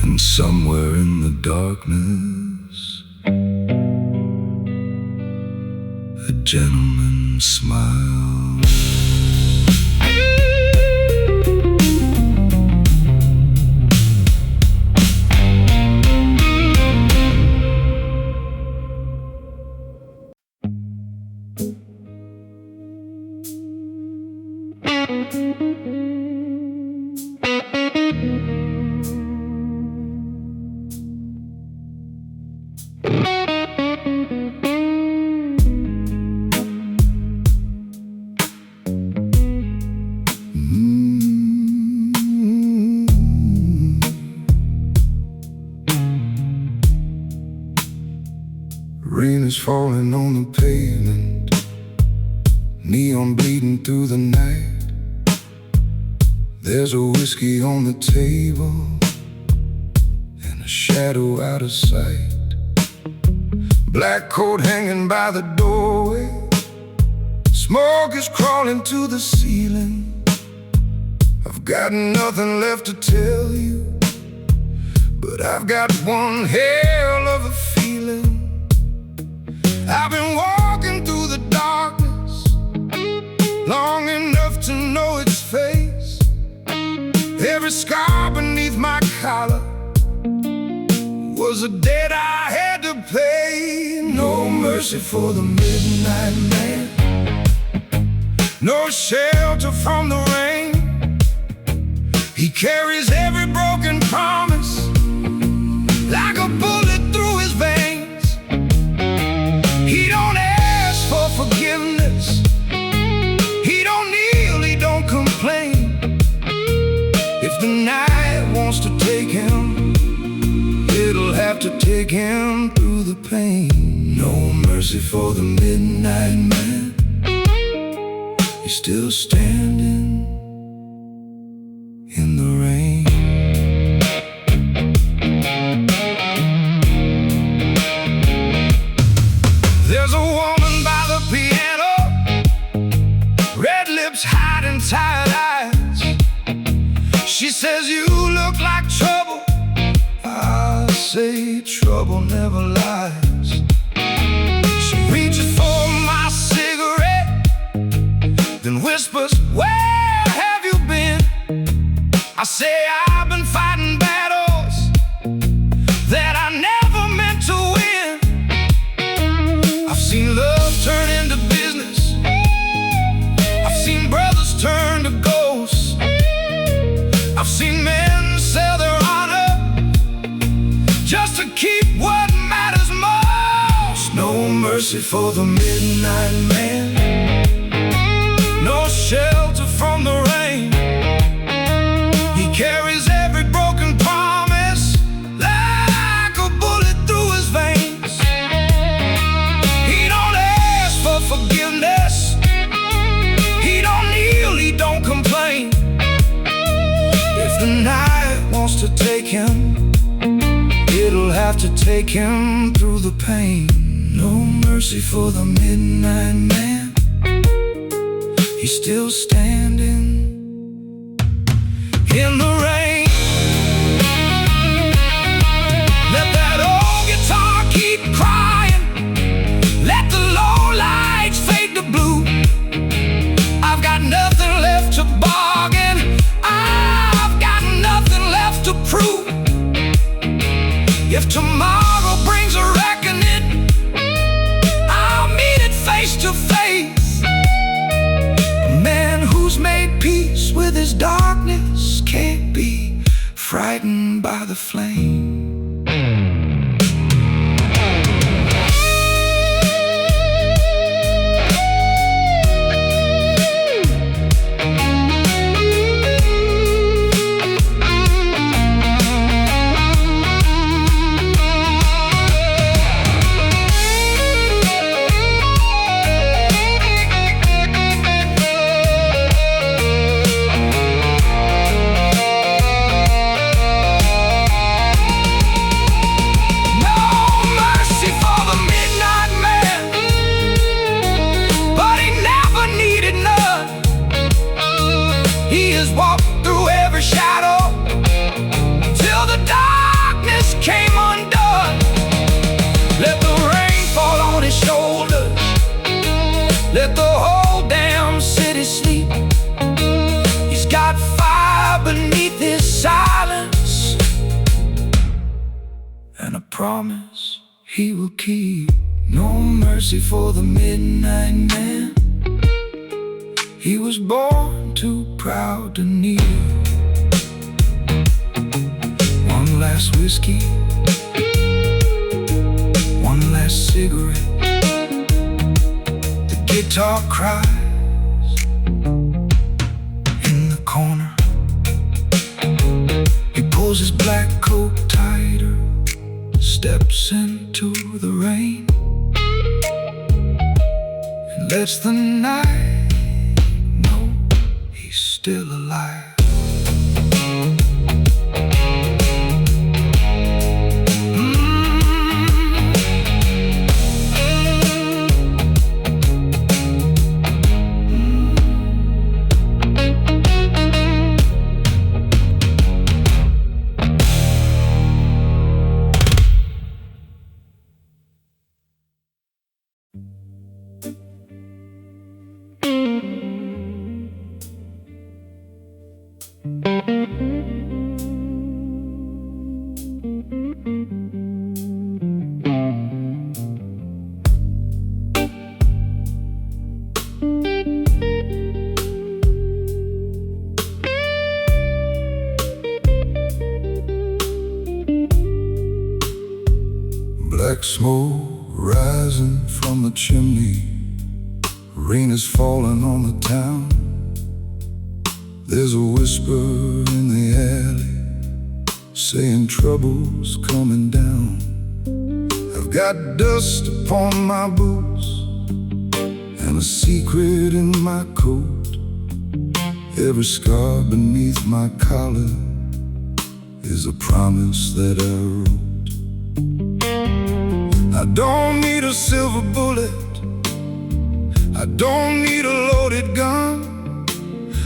And somewhere in the darkness, a gentleman smiles. Rain is falling on the pavement, neon bleeding through the night. There's a whiskey on the table and a shadow out of sight. Black coat hanging by the doorway. Smoke is crawling to the ceiling. I've got nothing left to tell you, but I've got one hell of a feeling. I've been walking through the darkness long enough to know its face. Every scar beneath my collar was a debt I had to pay. No mercy for the midnight man, no shelter from the rain. He carries every broken promise like a bullet through his veins. He don't ask for forgiveness, he don't kneel, he don't complain. If the night wants to take him, it'll have to take him through the pain. No mercy for the midnight man, he's still standing in the rain. There's a woman by the piano, red lips hiding tired eyes. She says, you look like trouble. I say trouble never lies. She reaches for my cigarette, then whispers, where have you been? I say, I've been fighting battles that I never meant to win. I've seen love turn into business, I've seen brothers turn to ghosts, I've seen men sell their honor just to keep what matters most. No mercy for the midnight man, no shelter from the rain. He carries every broken promise like a bullet through his veins. He don't ask for forgiveness, he don't kneel, he don't complain. If the night wants to take him, it'll have to take him through the pain. No mercy for the midnight man, he's still standing in the rain. Let that old guitar keep crying, let the low lights fade to blue. I've got nothing left to bargain, I've got nothing left to prove. If tomorrow brings a reckoning, I'll meet it face to face. A man who's made peace with his darkness can't be frightened by the flame. He has walked through every shadow till the darkness came undone. Let the rain fall on his shoulders, let the whole damn city sleep. He's got fire beneath his silence and a promise he will keep. No mercy for the midnight man, he was born too proud to kneel. One last whiskey, one last cigarette. The guitar cries in the corner. He pulls his black coat tighter, steps into the rain, and lets the night know he's still alive. smoke rising from the chimney. Rain is falling on the town. There's a whisper in the alley saying trouble's coming down. I've got dust upon my boots and a secret in my coat. Every scar beneath my collar is a promise that I wrote. I don't need a silver bullet, I don't need a loaded gun.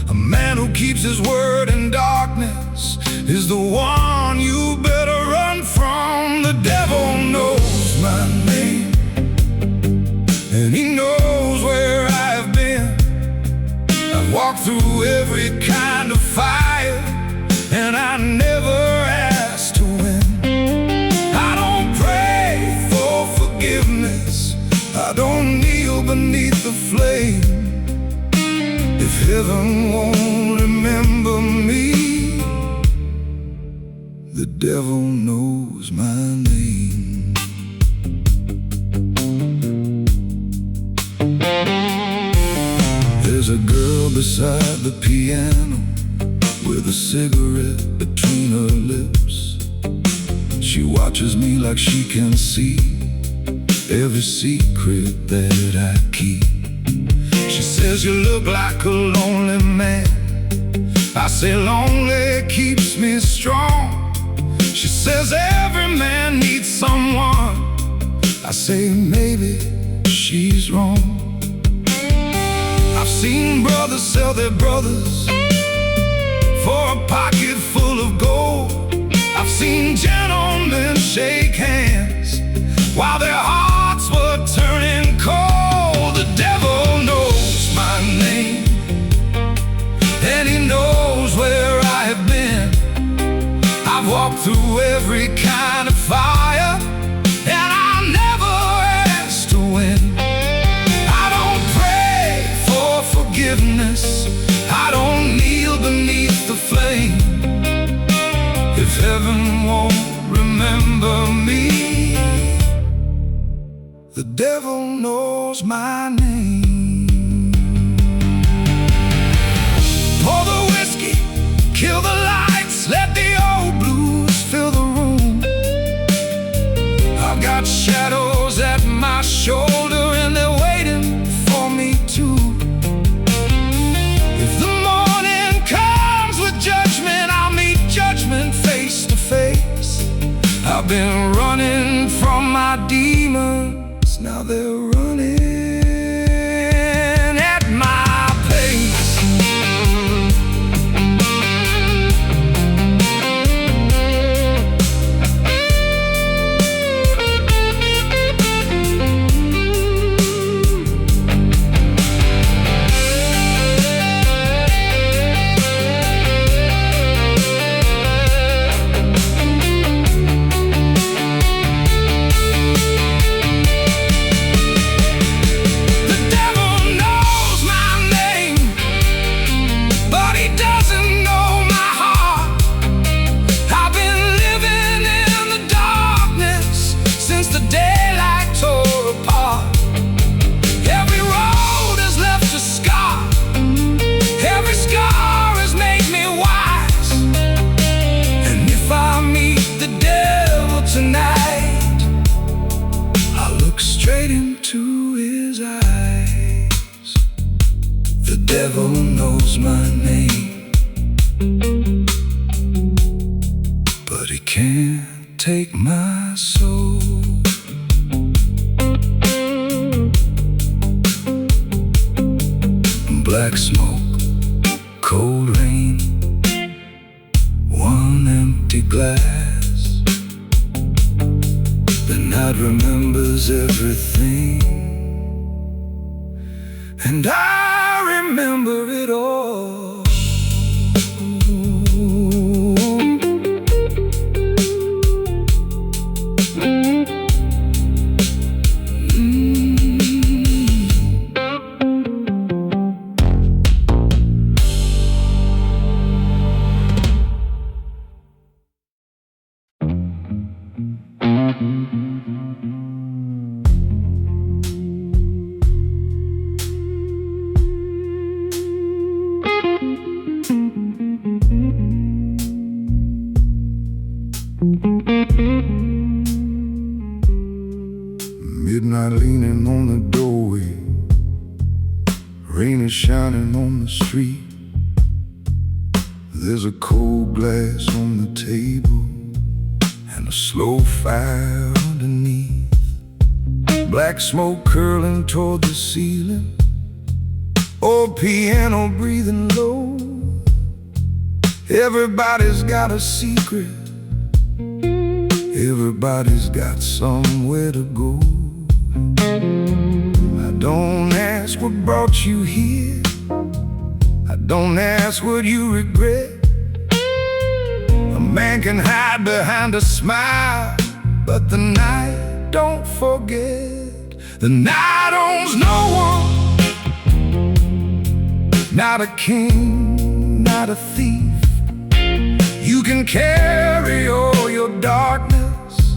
A man who keeps his word in darkness is the one you better run from. The devil knows my name, and he knows where I have been. I've walked through every kind of fire, and I never asked to win. I don't pray for forgiveness, I don't kneel beneath the flame. If heaven won't remember me, the devil knows my name. There's a girl beside the piano with a cigarette between her lips. She watches me like she can see every secret that I keep. She says you look like a lonely man. I say lonely keeps me strong. She says every man needs someone. I say maybe she's wrong. I've seen brothers sell their brothers for a pocket full of gold. I've seen gentlemen shake hands while their hearts were turning cold. The devil knows my name, and he knows where I have been. I've walked through every kind of fire, and I never asked to win. I don't pray for forgiveness, I don't kneel beneath the flame. If heaven won't remember me, the devil knows my name. Pour the whiskey, kill the lights, let the old blues fill the room. I've got shadows at my shoulder and they're waiting for me too. If the morning comes with judgment, I'll meet judgment face to face. I've been running from my demons, now they're running at my pace. The devil knows my name, but he can't take my soul. Black smoke, cold rain, one empty glass. The night remembers everything, and I remember it all. There's a cold glass on the table and a slow fire underneath. Black smoke curling toward the ceiling, old piano breathing low. Everybody's got a secret, everybody's got somewhere to go. I don't ask what brought you here, I don't ask what you regret. A man can hide behind a smile, but the night don't forget. The night owns no one, not a king, not a thief. You can carry all your darkness,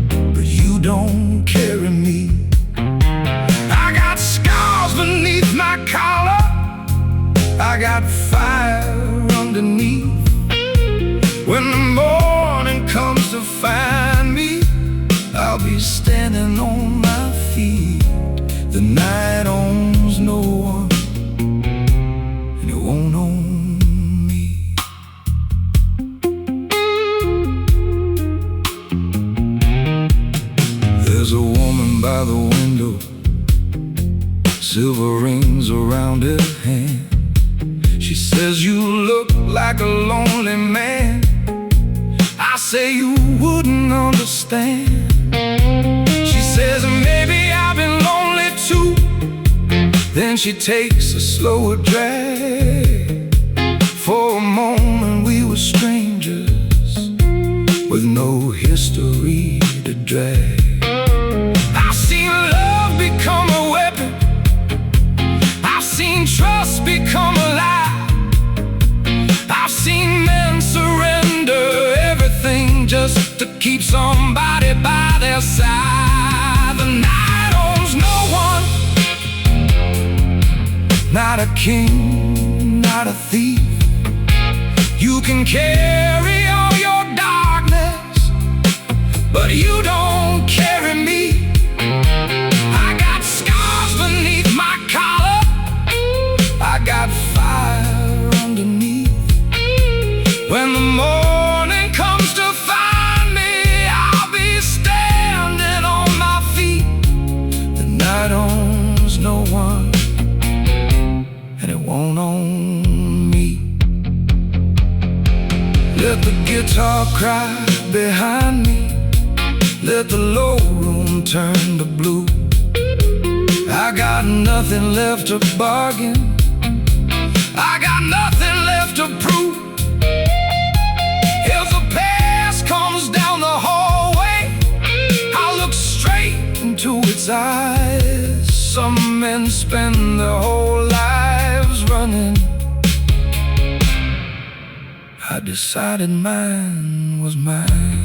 but you don't carry me. I got scars beneath my collar, I got fire underneath. When the morning comes to find me, I'll be standing on my feet. The night owns no one, and it won't own me. There's a woman by the window, silver rings around her hand. She says you look like a lonely man. I say you wouldn't understand. She says maybe I've been lonely too. Then she takes a slower drag. For a moment we were strangers with no history to drag. I've seen love become a weapon, I've seen trust become a lie. I've seen men surrender everything just to keep somebody by their side. The night owns no one, not a king, not a thief. You can carry all your darkness, but you don't carry me. I got scars beneath my collar, I got fire underneath. When the morning comes to find me, I'll be standing on my feet. The night owns no one, and it won't own me. Let the guitar cry behind me, let the low room turn to blue. I got nothing left to bargain, I got nothing left to prove. If the past comes down the hallway, I'll look straight into its eyes. Some men spend their whole lives running, I decided mine was mine.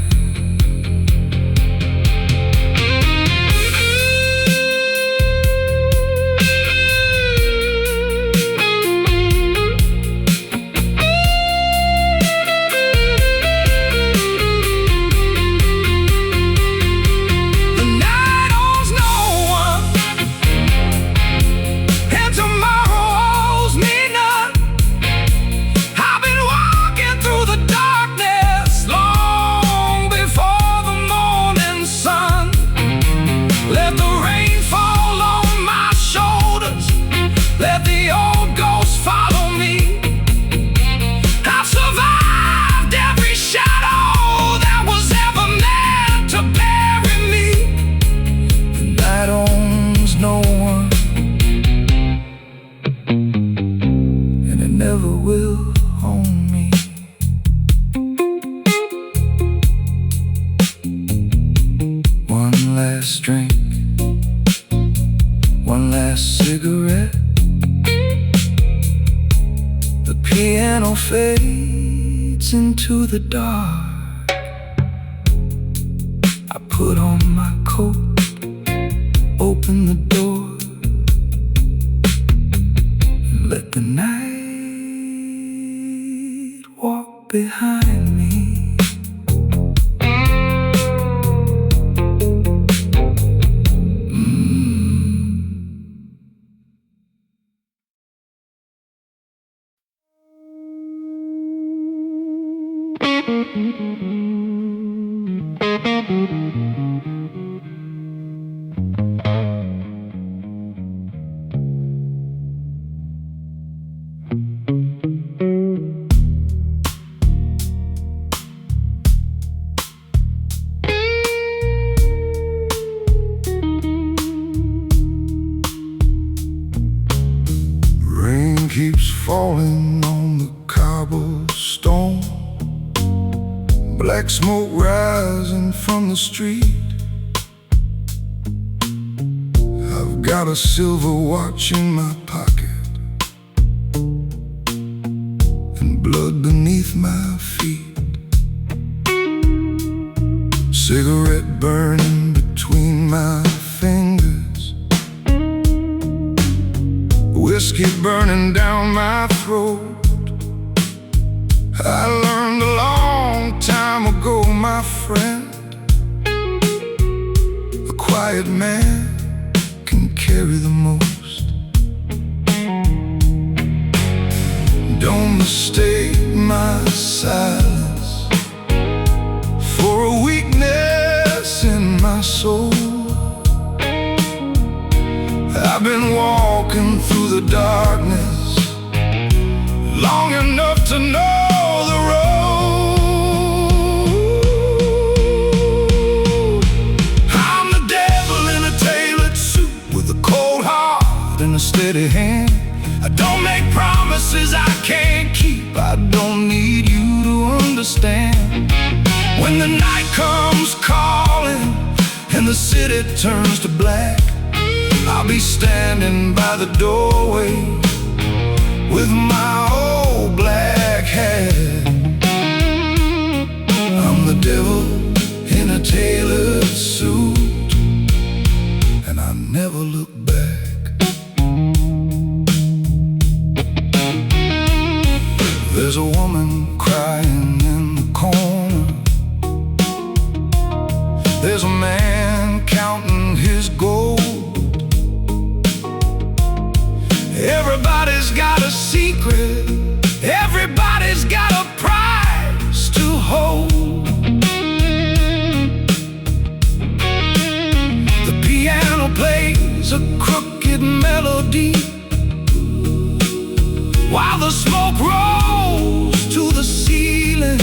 Drink, one last cigarette. The piano fades into the dark. I put on my coat, open the door, and let the night walk behind me. Rain keeps falling on the cobblestone, black smoke rising from the street. I've got a silver watch in my pocket and blood beneath my feet. Cigarette burning between my fingers, whiskey burning down my throat. I learned a long time ago, my friend, a quiet man can carry the most. Don't mistake my silence for a weakness in my soul. I've been walking through the darkness long enough to know the road. I'm the devil in a tailored suit with a cold heart and a steady hand. I don't make promises I can't keep. I don't need you to understand. When the night comes calling and the city turns to black, I'll be standing by the doorway with my old black hat. I'm the devil in a tailored suit, and I never look back. There's a woman crying in the corner. There's a man counting his gold. Everybody's got a secret, everybody's got a prize to hold. The piano plays a crooked melody while the smoke rolls to the ceiling.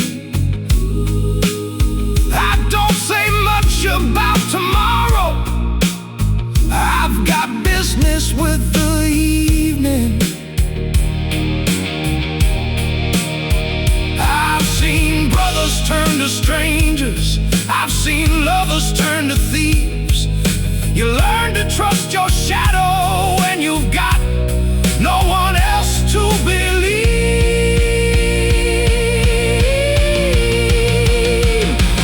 I don't say much about tomorrow, I've got business with the evening. I've seen brothers turn to strangers, I've seen lovers turn to thieves. You learn to trust your shadow when you've got no one else to believe.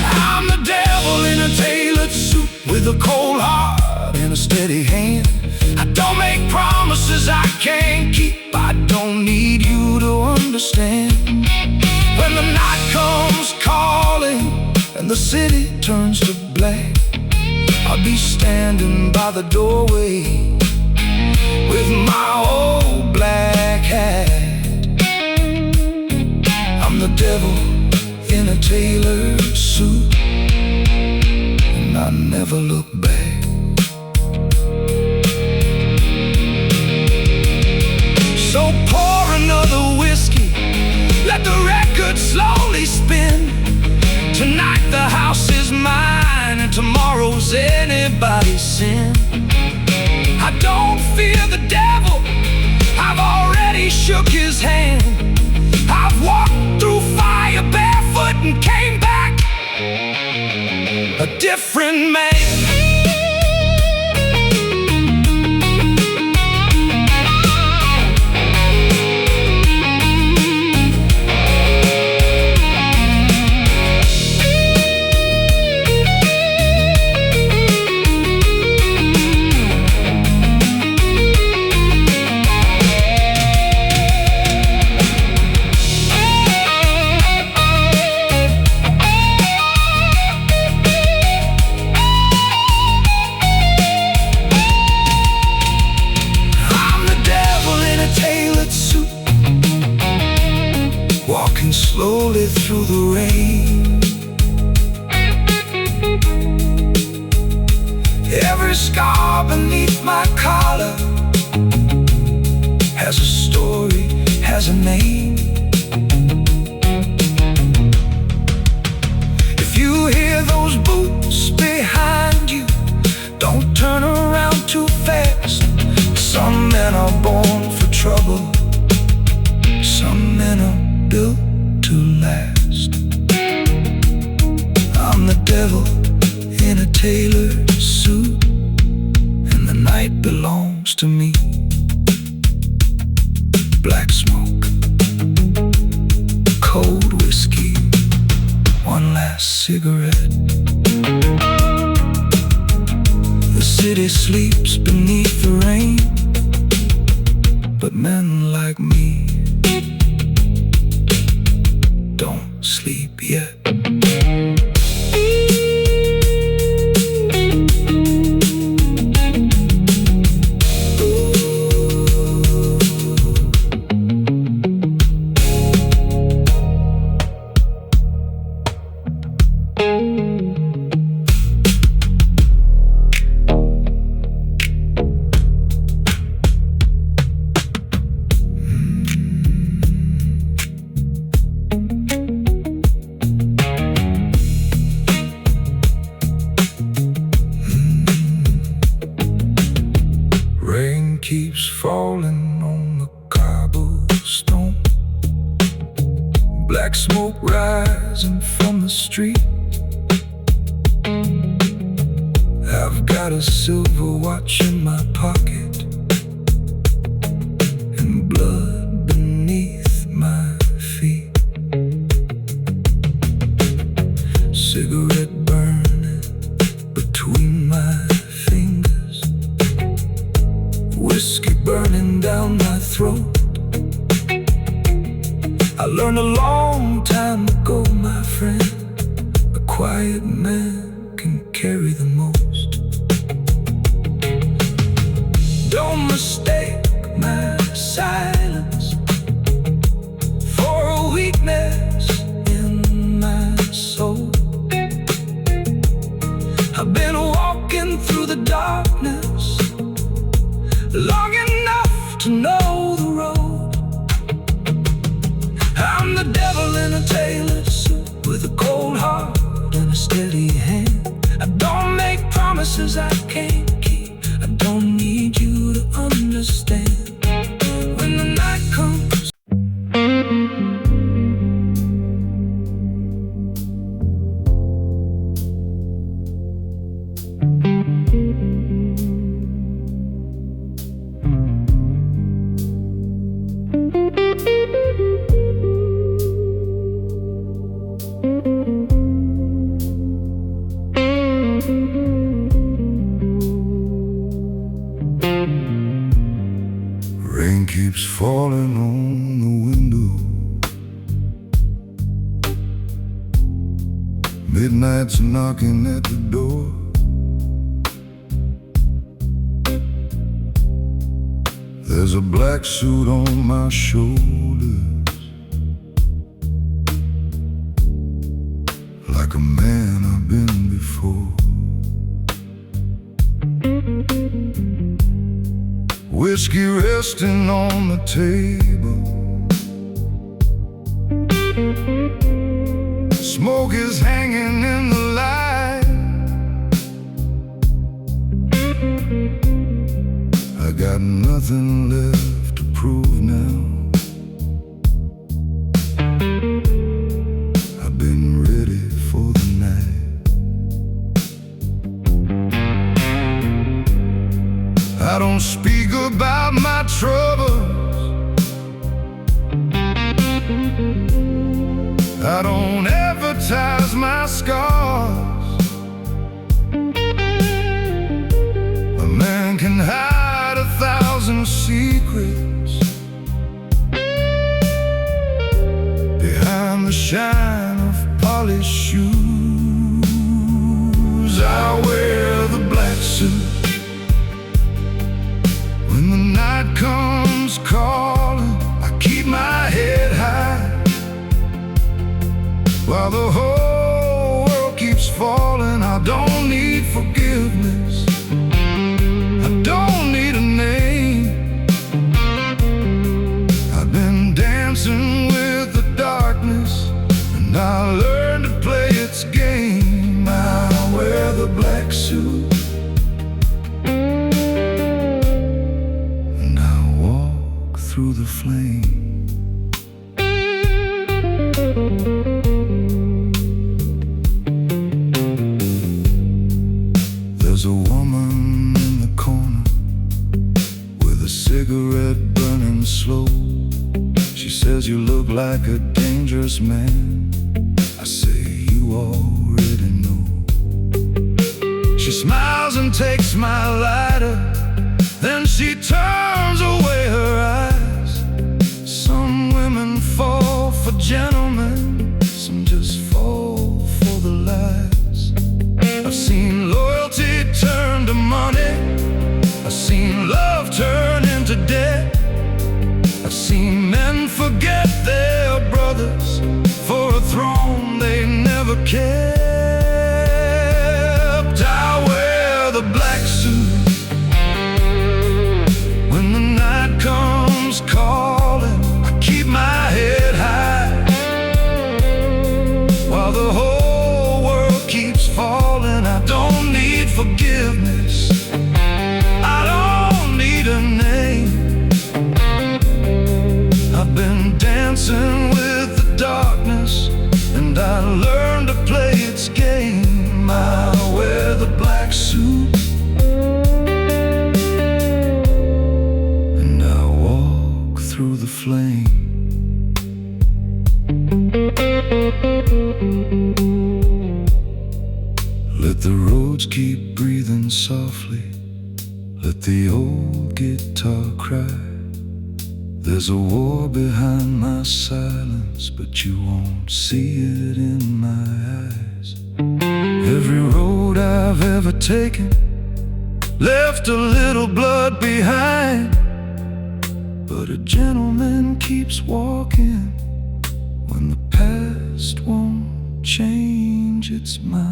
I'm the devil in a tailored suit with a cold heart and a steady hand. I don't make promises I can't keep. I don't need you to understand. When the night comes calling and the city turns to black, I'll be standing by the doorway with my old black hat. I'm the devil in a tailored suit, and I never look back. So pour another whiskey, let the record slowly spin. Tonight the house is mine and tomorrow's anybody's sin. I don't fear the devil, I've already shook his hand. I've walked through fire barefoot and came back a different man. slowly through the rain. Every scar beneath my collar has a story, has a name. If you hear those boots behind you, don't turn around too fast. Some men are born for trouble, some men are built to last. I'm the devil in a tailored suit, and the night belongs to me. Black smoke, cold whiskey, one last cigarette. The city sleeps beneath the rain, but men like me don't sleep yet. Keeps falling on the cobblestone. Black smoke rising from the street. I've got a silver watch in my pocket and blood beneath my feet. Cigarette burning between my fingers, whiskey burning down my throat. I learned a long time ago, my friend, a quiet man can carry the most. Don't mistake my silence for a weakness in my soul. I've been walking through the darkness long enough to know the road. I'm the devil in a tailored suit, with a cold heart and a steady hand. I don't make promises I can't keep. I don't need you to understand. When the night comes, rain keeps falling on the window. Midnight's knocking at the door. There's a black suit on my shoulders, like a man I've been before. Whiskey resting on the table, smoke is hanging in the light. I got nothing left to prove now. I've been ready for the night. I don't speak about my troubles, I don't advertise my scars. A man can hide 1,000 secrets behind the shine of polished shoes. I wear the black suit when the night comes calling. I keep my head high while the whole world keeps falling. I don't need forgiveness, I don't need a name. I've been dancing with the darkness, and I learned to play its game. I wear the black suit, and I walk through the flame. There's a woman in the corner with a cigarette burning slow. She says, "You look like a dangerous man." I say, "You already know." She smiles and takes my lighter, then she turns away her eyes. Some women fall for gentlemen, some just fall for the lies. I've seen loyalty turn to money, I've seen love turn into debt. I've seen men forget their brothers for a throne they never kept. I wear the black suit when the night comes calling. I keep my head high while the whole world keeps falling. I don't need forgiveness, I don't need a name. I've been dancing with the darkness, and I learned to play its game. I wear the black suit, and I walk through the flame. Let the roads keep breathing softly, let the old guitar cry. There's a war behind my silence, but you won't see it in my eyes. Every road I've ever taken left a little blood behind, but a gentleman keeps walking when the past won't change its mind.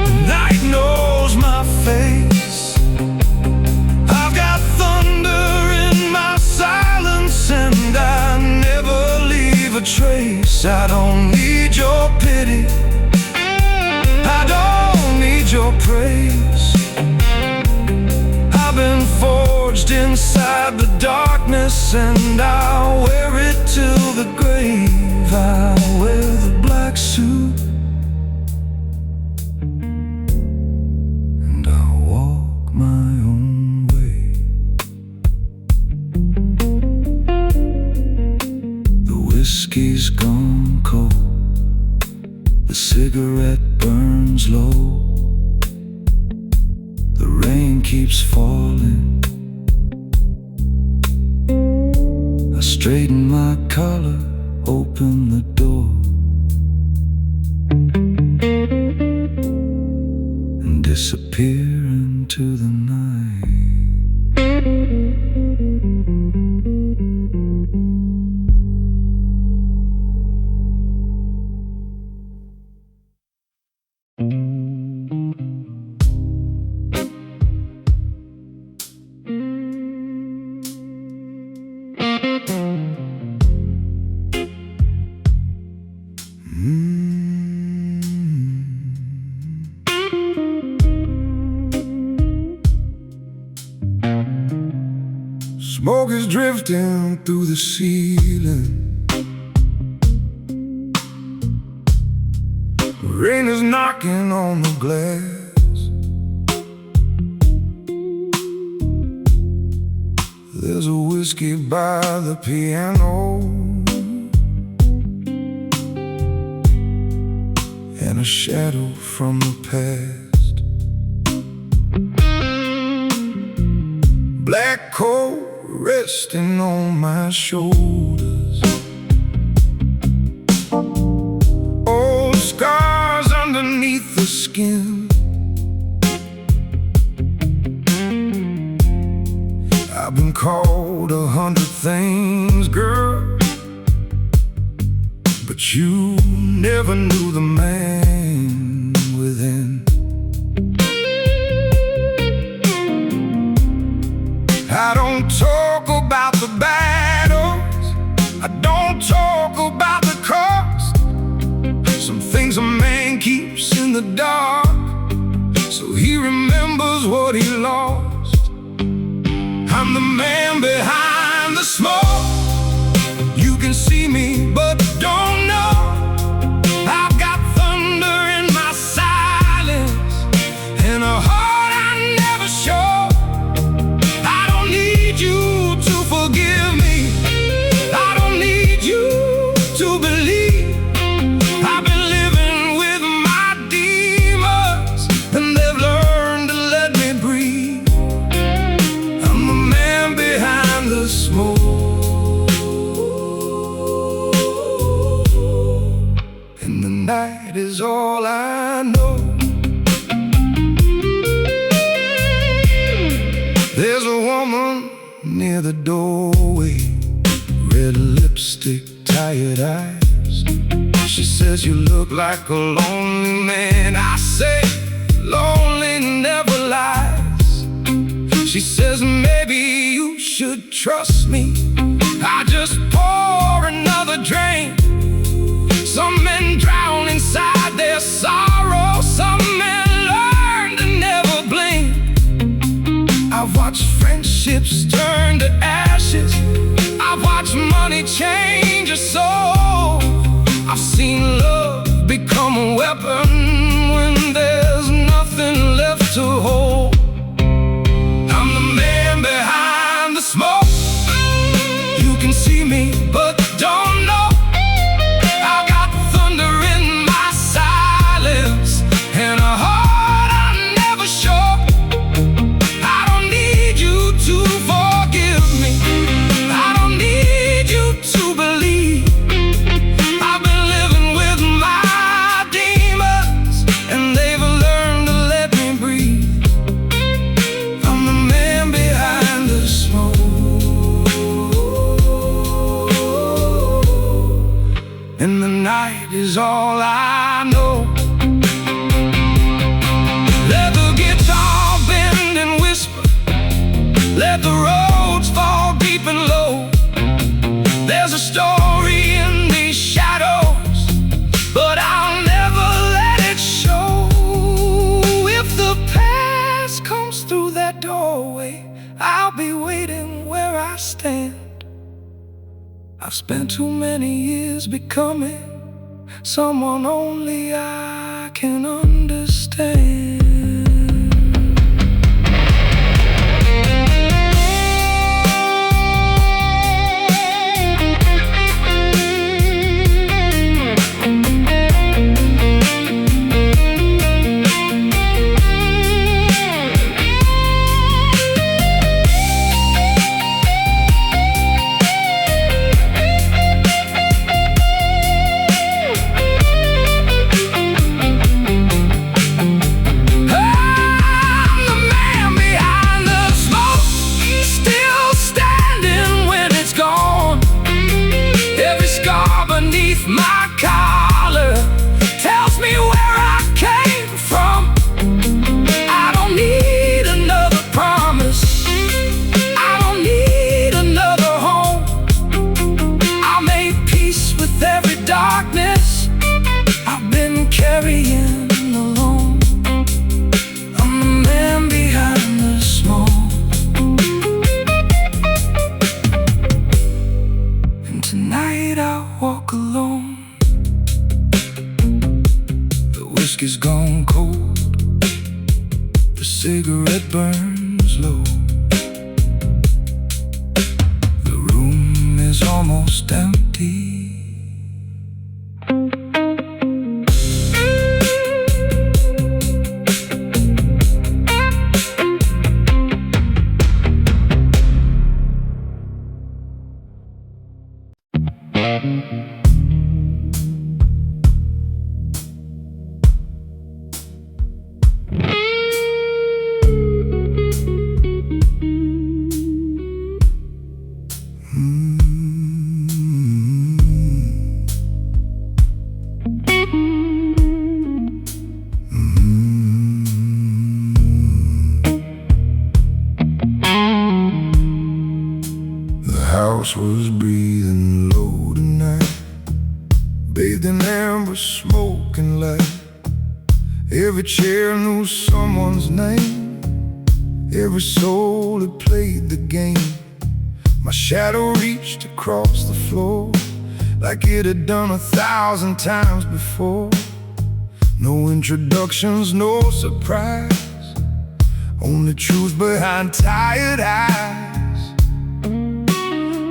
The night knows my face. I've got thunder in my silence, and I never leave a trace. I don't need your pity, I don't need your praise. I've been forged inside the darkness, and I'll wear it till the grave. I wear the black suit, and I walk my own way. The whiskey's gone cold, the cigarette burns low, the rain keeps falling. I straighten my collar, open the door, and disappear into the night. Smoke is drifting through the ceiling, rain is knocking on the glass. There's a whiskey by the piano and a shadow from the past. Black coat resting on my shoulders, old scars underneath the skin. I've been called 100 things, girl, but you never knew the man within. I don't talk about the battles, I don't talk about the cost. Some things a man keeps in the dark, so he remembers what he lost. I'm the man behind the smoke. You can see me, but don't know. I've got thunder in my silence and a heart I never show. I don't need you to forgive me, I don't need you to believe. I've been living with my demons, and they've learned to let me breathe. I'm the man behind the smoke, and the night is all I know. There's a woman near the doorway, red lipstick, tired eyes. She says you look like a lonely man. I say lonely never lies. She says maybe you should trust me. I just pour another drink. Some men drown inside their sorrow, some men learn to never blink. I've watched friendships turn to ashes, I've watched money change a soul. I've seen love become a weapon when there's nothing left to hold. I'm the man behind the smoke. You can see me, but don't know. I've got thunder in my silence and a heart I never show. I don't need you to forgive me, I don't need you to believe. I've been living with my demons, and they've learned to let me breathe. I'm the man behind the smoke, and the night is all I know. Let the guitar bend and whisper, let the roads fall deep and low. There's a story in these shadows, but I'll never let it show. If the past comes through that doorway, I'll be waiting where I stand. I've spent too many years becoming someone only I can understand. My collar tells me where I came from. I don't need another promise, I don't need another home. I made peace with every darkness I've been carrying alone. I'm the man behind the smoke, and tonight I'll walk alone. Whiskey's gone cold, the cigarette burns low. almost empty. The house was breathing low tonight, bathed in amber, smoke and light. Every chair knew someone's name, every soul had played the game. My shadow reached across the floor like it had done 1,000 times before. No introductions, no surprise, only truth behind tired eyes.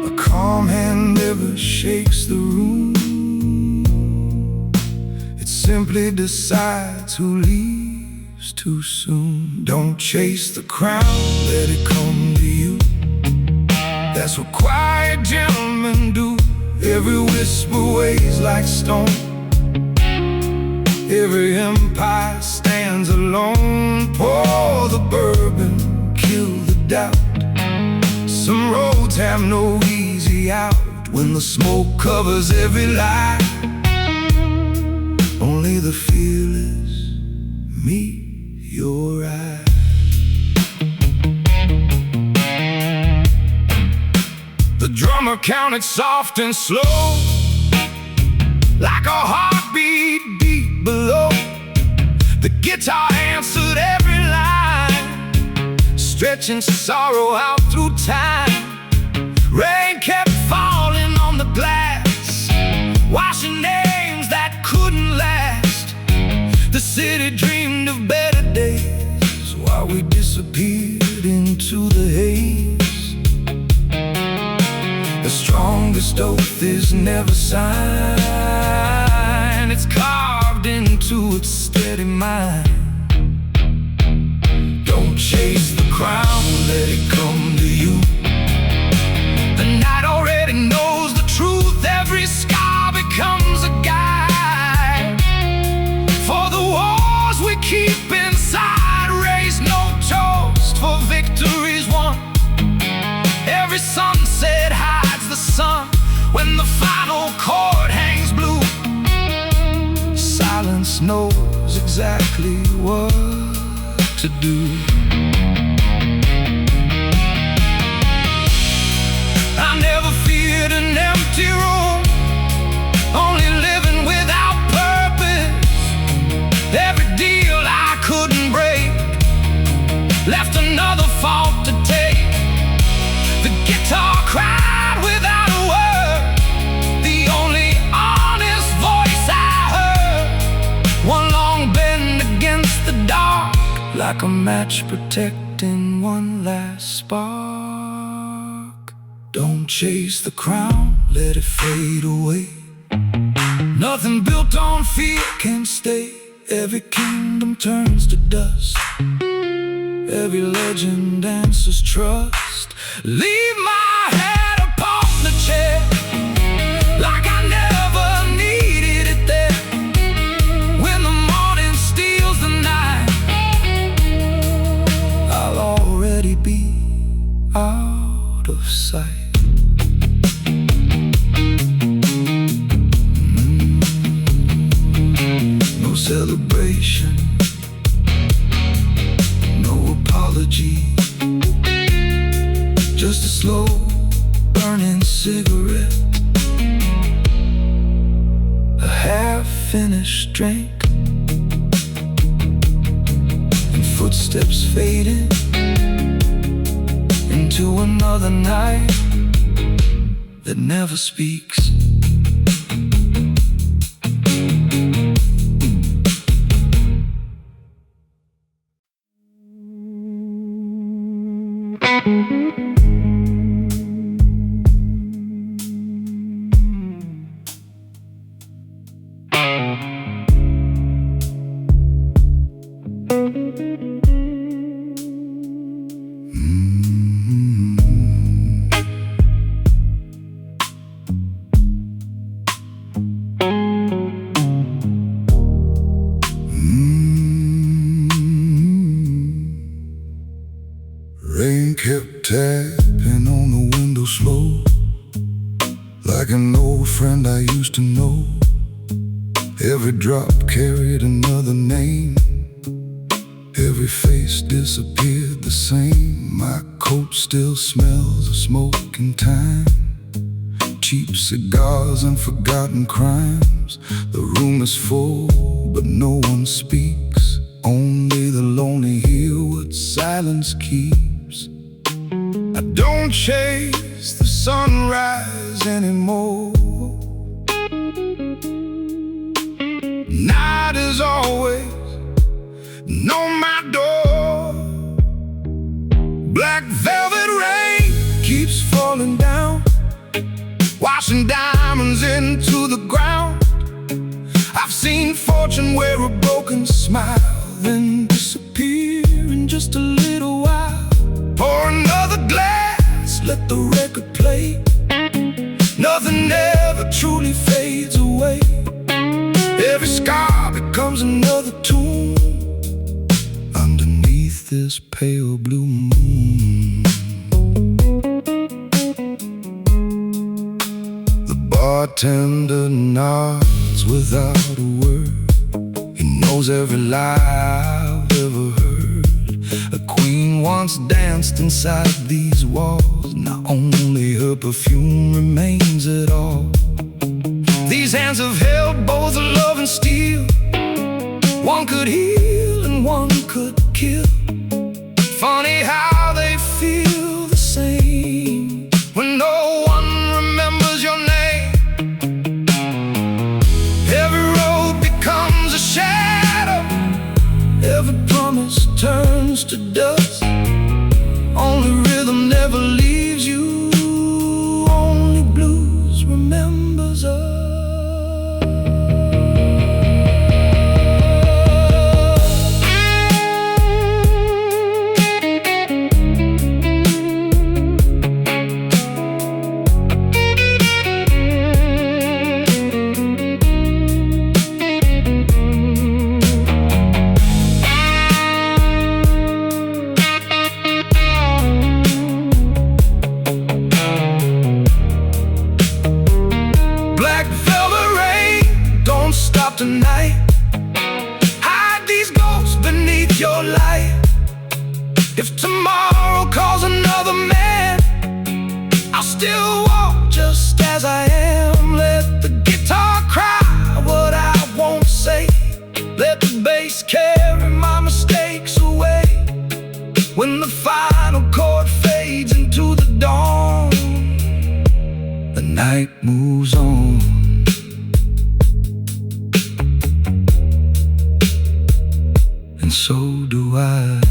A calm hand never shakes the room, it simply decides who leaves too soon. Don't chase the crown, let it come to you. That's what quiet gentlemen do. Every whisper weighs like stone, every empire stands alone. Pour the bourbon, kill the doubt. Some roads have no easy out when the smoke covers every lie. Only the fearless meet your eyes. The drummer counted soft and slow, like a heartbeat deep below. The guitar answered every line, stretching sorrow out through time. Rain kept falling on the glass, washing names that couldn't last. The city dreamed of better days while we disappeared into the haze. The strongest oath is never signed, it's carved into its steady mind. Don't chase the crown, let it come to you. The night already knows the truth, every scar becomes a guide. For the wars we keep inside, raise no toast for victories won. Every sunset hides the sun when the final chord hangs blue. Silence knows exactly what to do. I never feared an empty room, only living without purpose. Every deal I couldn't break left another fault to take. The guitar cried without a word, the only honest voice I heard. One long bend against the dark, like a match protecting one last spark. Don't chase the crown, let it fade away. Nothing built on fear can stay. Every kingdom turns to dust, every legend answers trust. Leave my head upon the chair, like I never needed it there. When the morning steals the night, I'll already be out of sight. No celebration, no apology, just a slow burning cigarette, a half-finished drink, and footsteps fading into another night that never speaks. slow, like an old friend I used to know. Every drop carried another name, every face disappeared the same. My coat still smells of smoke and time, cheap cigars and forgotten crimes. The room is full, but no one speaks. Only the lonely hear what silence keeps. I don't chase the sunrise anymore. Night is always on my door. Black velvet rain keeps falling down, washing diamonds into the ground. I've seen fortune wear a broken smile, then disappear in just a little while. Pour another glass, let the record play. Nothing ever truly fades away. Every scar becomes another tune underneath this pale blue moon. The bartender nods without a word. He knows every lie I've ever heard. A queen once danced inside these walls. Not only her perfume remains at all. These hands have held both love and steel. One could heal and one could kill. Funny how they feel the same when no one remembers your name. Every road becomes a shadow, every promise turns to dust. Only rhythm never leaves you, only blues remembers us. Tonight, hide these ghosts beneath your light. If tomorrow calls another man, I'll still walk just as I am. Let the guitar cry what I won't say. Let the bass carry my mistakes away. When the final chord fades into the dawn, the night moves on. And so do I.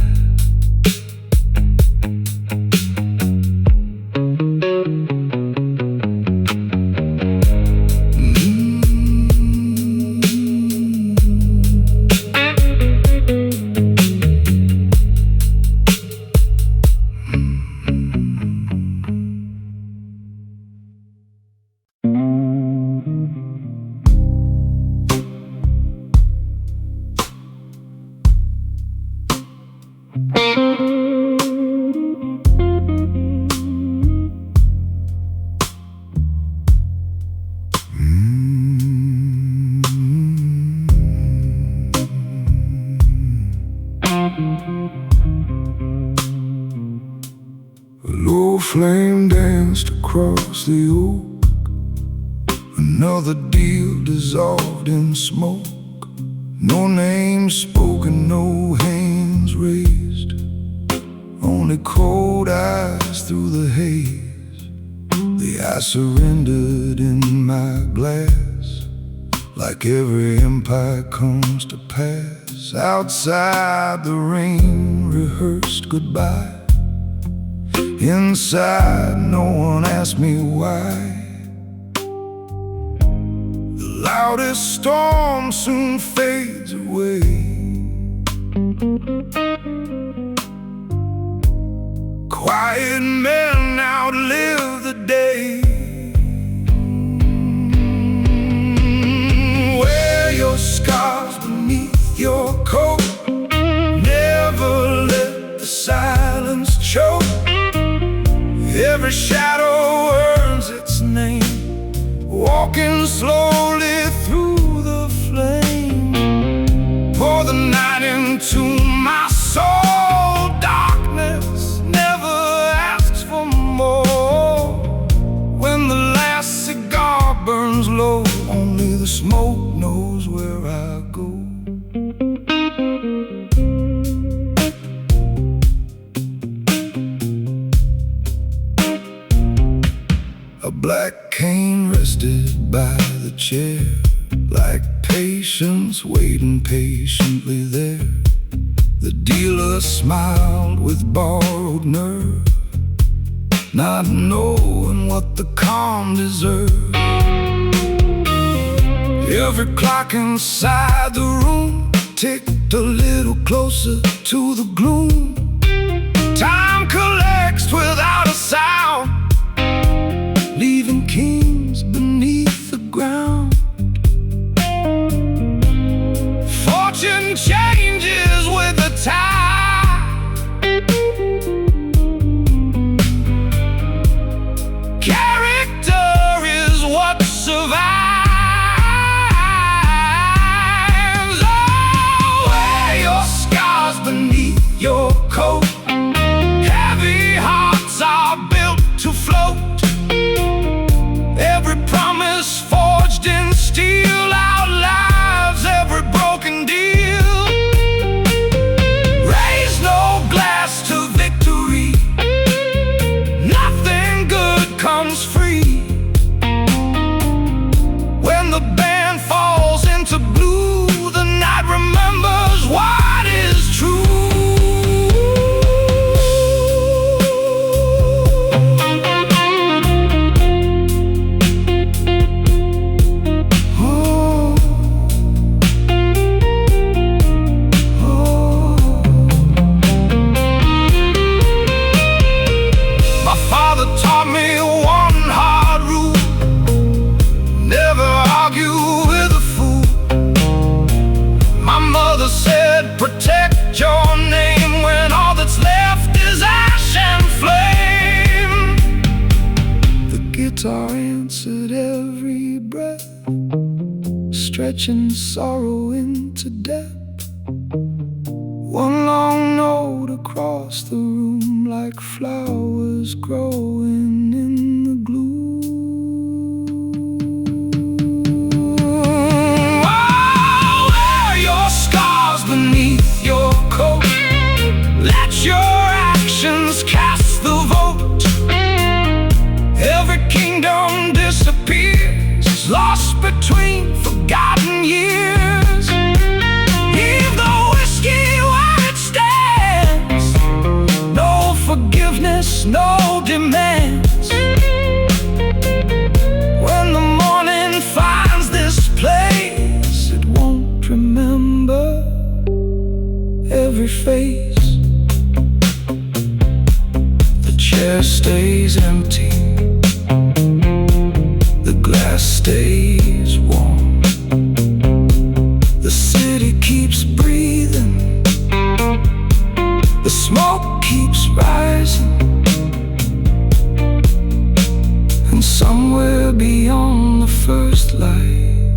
A low flame danced across the oak. Another deal dissolved in smoke. No names spoken, no hands raised, only cold eyes through the haze. The ice surrendered in my glass, like every empire comes to pass. Outside the rain rehearsed goodbye. Inside no one asked me why. The loudest storm soon fades away. Quiet men outlive the day. Wear your scars beneath your coat. Never let the silence choke. Every shadow walking slowly through the flame. Pour the night into my soul. Darkness never asks for more. When the last cigar burns low, only the smoke knows where I go. A black cane rested by the chair, like patience waiting patiently there. The dealer smiled with borrowed nerve, not knowing what the calm deserved. Every clock inside the room ticked a little closer to the gloom. Time collects without a sound, leaving kings beneath the ground. Fortune changes with the tide. Character is what survives. Oh, wear your scars beneath your coat. Heavy hearts are built to float. Every promise forged in steel outlives every broken deal. Raise no glass to victory. Nothing good comes free. When the band falls into blue, the night remembers what is true. Protect your name when all that's left is ash and flame. The guitar answered every breath, stretching sorrow into depth. One long note across the room, like flowers growing in the gloom. Beneath your coat, let your actions cast the vote. Every kingdom disappears, lost between forgotten years. Leave the whiskey where it stands. No forgiveness, no demands. When the morning finds this place, it won't remember every face. The chair stays empty, the glass stays warm. The city keeps breathing, the smoke keeps rising. And somewhere beyond the first light,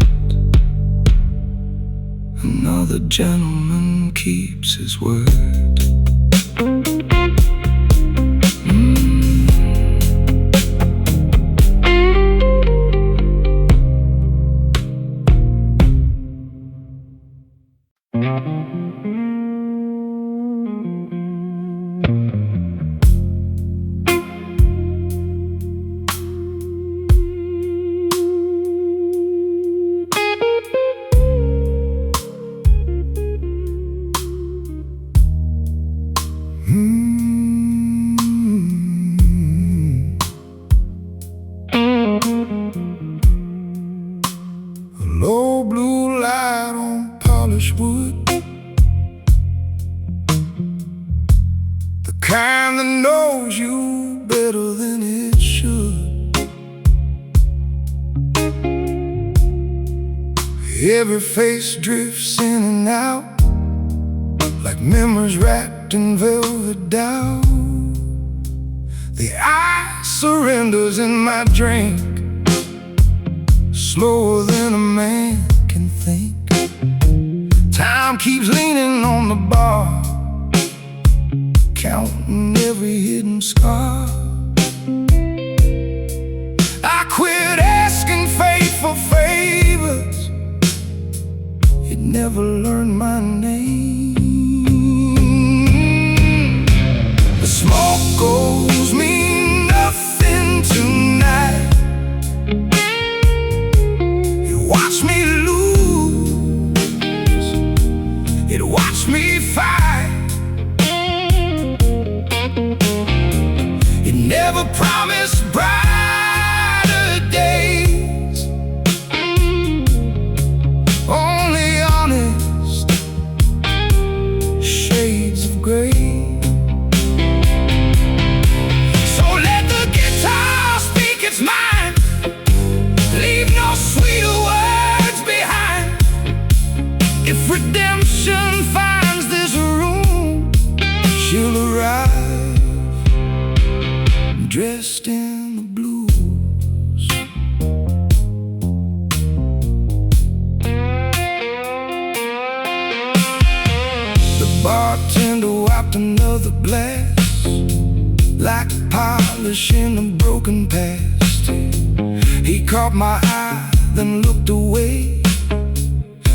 another gentleman keeps his word. Low blue light on polished wood, the kind that knows you better than it should. Every face drifts in and out, like memories wrapped in velvet down. The ice surrenders in my drink, slower than a man can think. Time keeps leaning on the bar, counting every hidden scar. I quit asking fate for favors. It never learned my name. The smoke goes mean nothing tonight. It watched me lose, it watched me fight. It never promised brighter days, only honest shades of gray. So let the guitar speak its mind, leave no sweeter words behind. If redemption finds this room, she'll arrive dressed in the blues. The bartender wiped another glass, like polishing a broken past. He caught my eye, then looked away.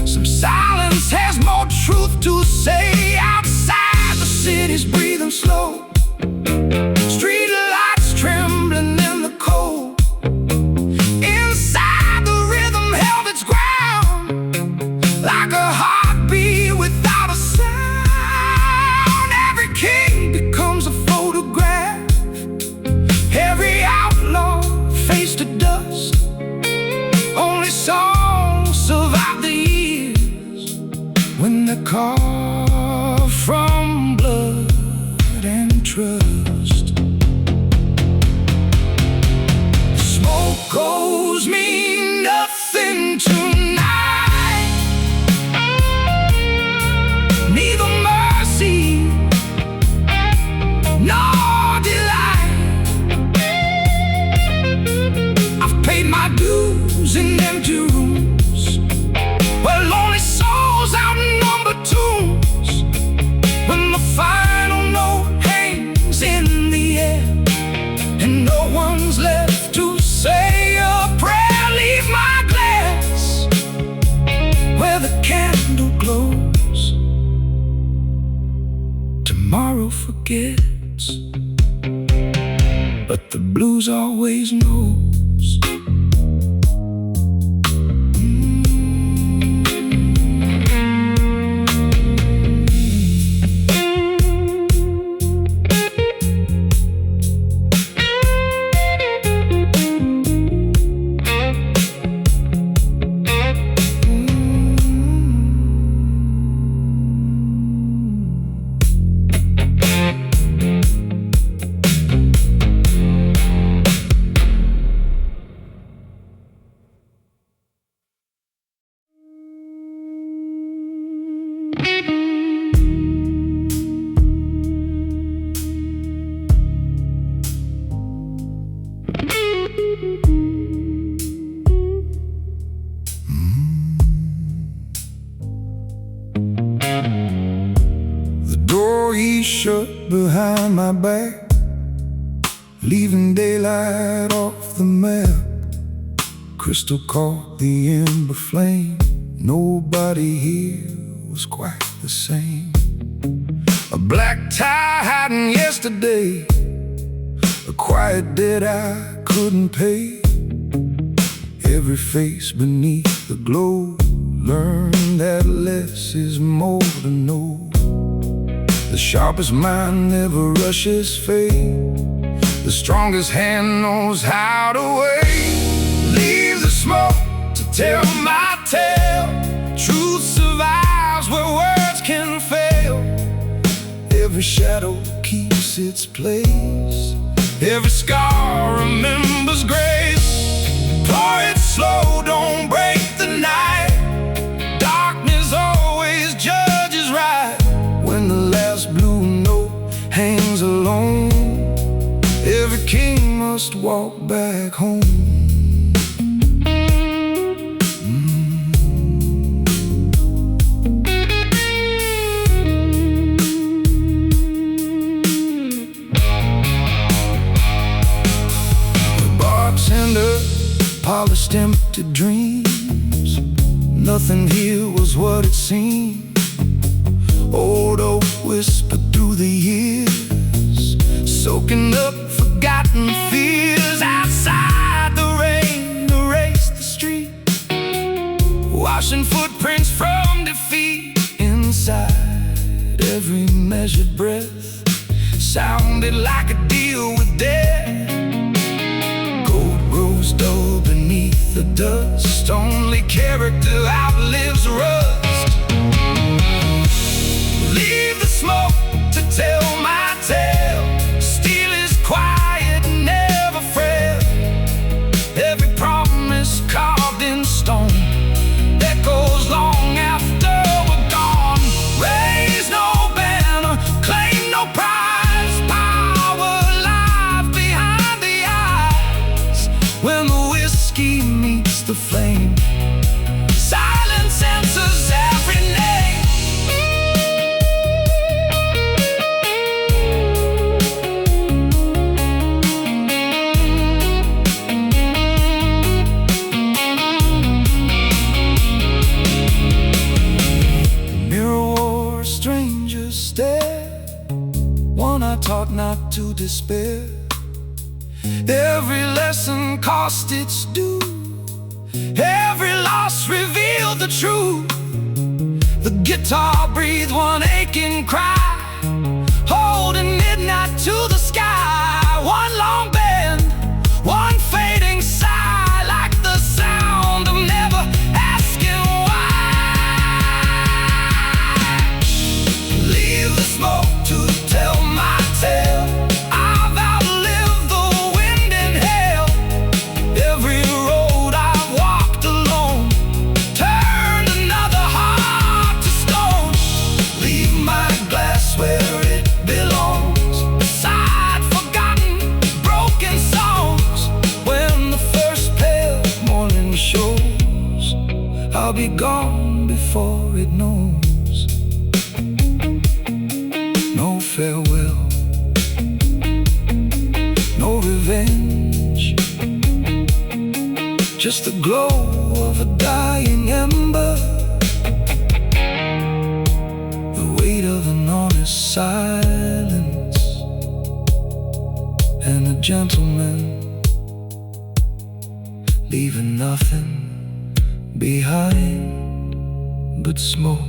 Some silence has more truth to say. Outside, the city's breathing slow, street lights trembling in the cold. Inside, the rhythm held its ground, like a heartbeat without a sound. Every king becomes a photograph, every outlaw faced to dust. Only songs survive the years when they're carved from blood and trust. Smoke goes mean nothing tonight, neither mercy nor delight. I've paid my dues in empty rooms, where lonely souls outnumber tombs. When the final note hangs in the air and no one's left to say a prayer, leave my glass where the candle glows. Tomorrow forgets, but the blues always knows. The door he shut behind my back, leaving daylight off the map. Crystal caught the ember flame, nobody here was quite the same. A black tie hiding yesterday, a quiet debt I couldn't pay. Every face beneath the glow learned that less is more to know. The sharpest mind never rushes fate, the strongest hand knows how to wait. Leave the smoke to tell my tale, truth survives where words can fail. Every shadow keeps its place, every scar remembers grace. Pour it slow, don't break the night. Darkness always judges right. When the last blue note hangs alone, every king must walk back home. polished empty dreams. Nothing here was what it seemed. Old oak whispered through the years, soaking up forgotten fears. Outside, the rain erased the street, washing footprints from defeat. Inside, every measured breath sounded like a deal with death. Gold grows dull beneath the dust, only character outlives rust. Leave the smoke to tell my tale. Steel is quiet, never frail. Every promise carved in stone echoes long after we're gone. Raise no banner, claim no prize. Power lies behind the eyes. When the whiskey meets the flame, silence answers every name. One I taught not to despair. Every lesson cost its due. Every loss revealed the truth. The guitar breathed one aching cry, holding midnight to the sky. One long bend, one fading sigh, like the sound of never asking why. Leave the smoke to tell my tale. I've outlived the wind and hail. Every road I've walked alone turned another heart to stone. Leave my glass where it belongs, beside forgotten, broken songs. When the first pale morning shows, I'll be gone before it knows. No farewell, no revenge, just the glow of a dying ember, the weight of an honest silence, and a gentleman leaving nothing behind but smoke.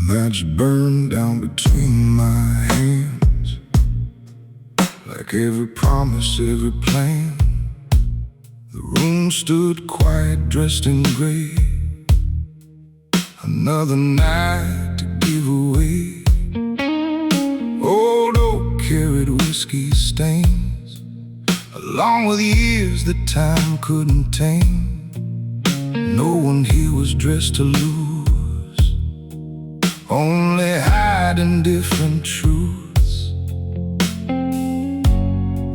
Match burned down between my hands, like every promise, every plan. The room stood quiet, dressed in gray. Another night to give away. Old oak carried whiskey stains, along with years that time couldn't tame. No one here was dressed to lose, only hiding different truths.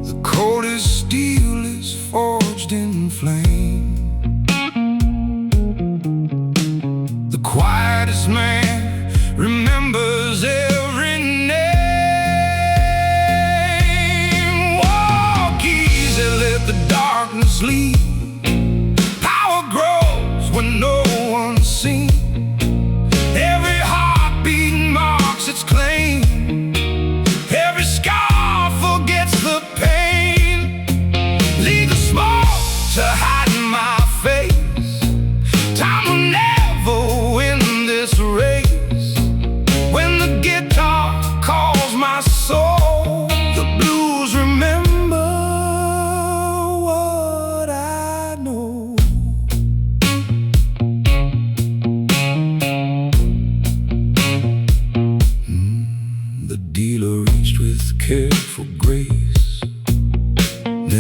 The coldest steel is forged in flame. The quietest man remembers every name. Walk easy, let the darkness lead. Power grows when no one's seen. Every heartbeat marks its claim. Every scar forgets the pain. Leave the smoke to hide my face. Time will never win this race. When the guitar calls my soul, the blues remember what I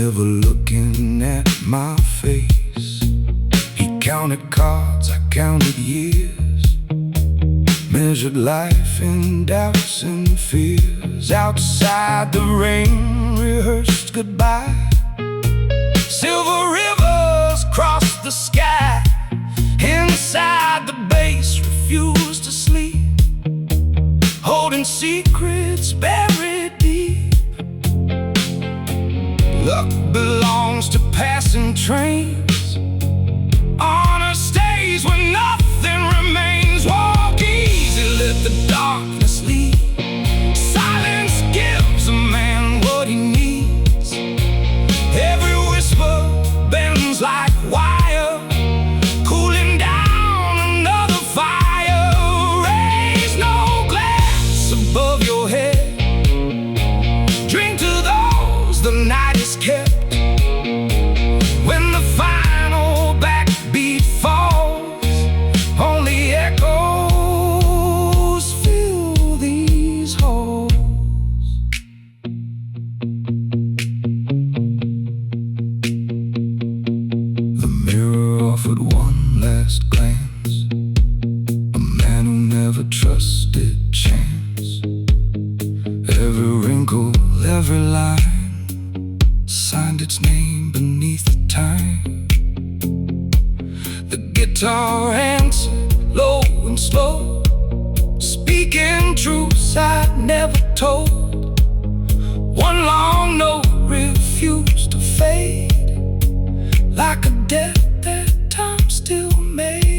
never looking at my face. He counted cards, I counted years, measured life in doubts and fears. Outside the rain rehearsed goodbye. Silver rivers crossed the sky. Inside the base refused to sleep, holding secrets buried deep. Luck belongs to passing trains on a stage where nothing remains. Walk easy, let the darkness lead. Silence gives a man what he needs. Every whisper bends like wire, cooling down another fire. Raise no glass above your head. Drink to those the night is kept. When the final backbeat falls, only echoes fill these halls. The mirror offered one last glance, a man who never trusted chance. Every wrinkle, every line signed its name beneath the time. The guitar answered low and slow, speaking truths I'd never told. One long note refused to fade, like a debt that time still made.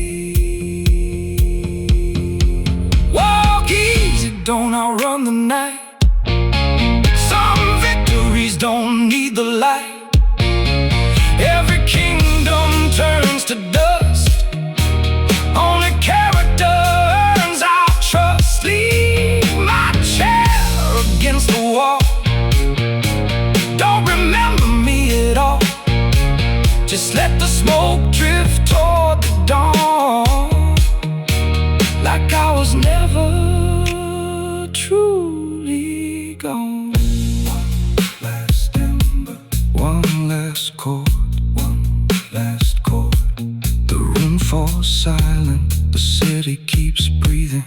Walk easy, don't outrun the night. Some victories don't need the light. Every kingdom turns to dust. Only character earns our trust. Leave my chair against the wall. Don't remember me at all. Just let the smoke drift toward the dawn, like I was never truly gone. One last ember, one last chord, one last chord. The room falls silent, the city keeps breathing,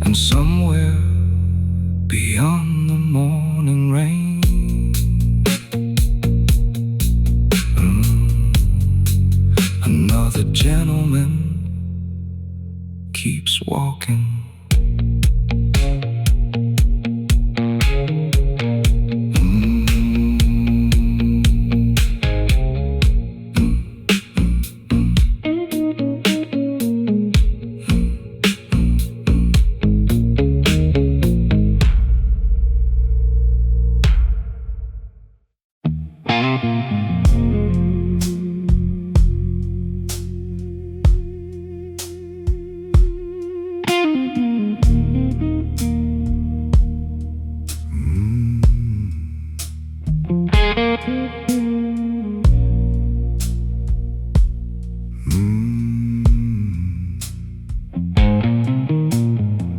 and somewhere beyond the morning rain, another gentleman keeps walking.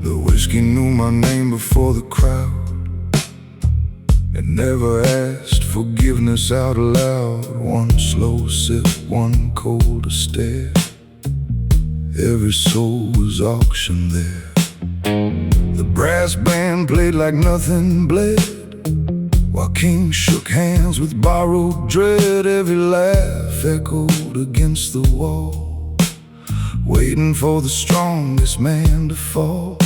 The whiskey knew my name before the crowd. It never asked forgiveness out loud. One slow sip, one cold stare. Every soul was auctioned there. The brass band played like nothing bled, while kings shook hands with borrowed dread. Every laugh echoed against the wall, waiting for the strongest man to fall.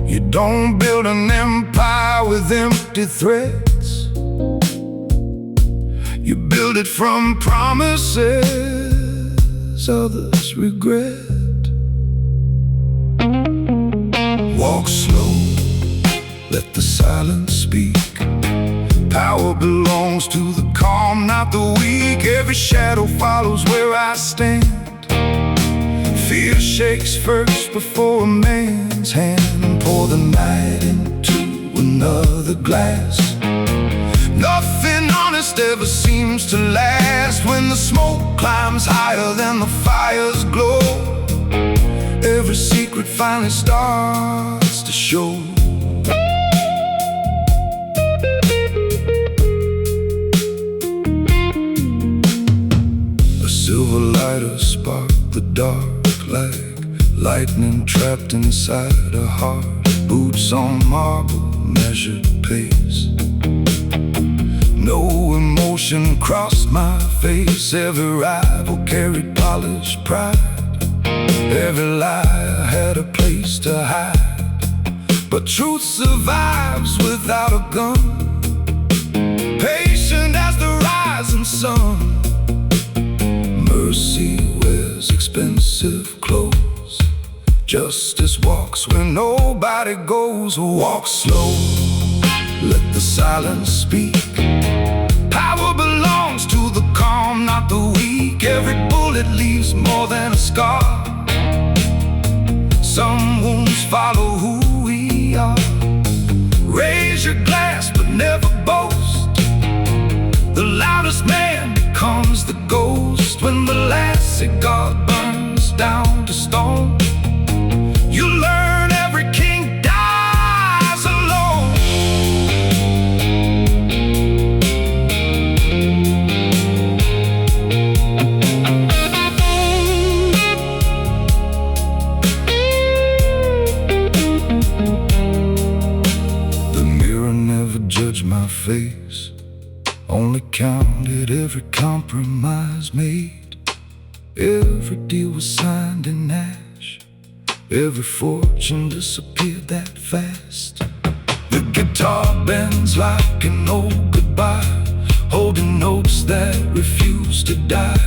You don't build an empire with empty threats. You build it from promises others regret. Walk slow, let the silence speak. Power belongs to the calm, not the weak. Every shadow follows where I stand. Fear shakes first before a man's hand. Pour the night into another glass. Nothing honest ever seems to last. When the smoke climbs higher than the fire's glow, every secret finally starts to show. lightning trapped inside a heart. Boots on marble, measured pace. No emotion crossed my face. Every rival carried polished pride. Every lie had a place to hide. But truth survives without a gun, patient as the rising sun. Mercy wears expensive clothes. Justice walks where nobody goes. Walk slow, let the silence speak. Power belongs to the calm, not the weak. Every bullet leaves more than a scar. Some wounds follow who we are. Raise your glass but never boast. The loudest man becomes the ghost. When the last cigar burns down to stone, you learn every king dies alone. The mirror never judged my face, only counted every compromise made. Every deal was signed in ash. Every fortune disappeared that fast. The guitar bends like an old goodbye, holding notes that refuse to die.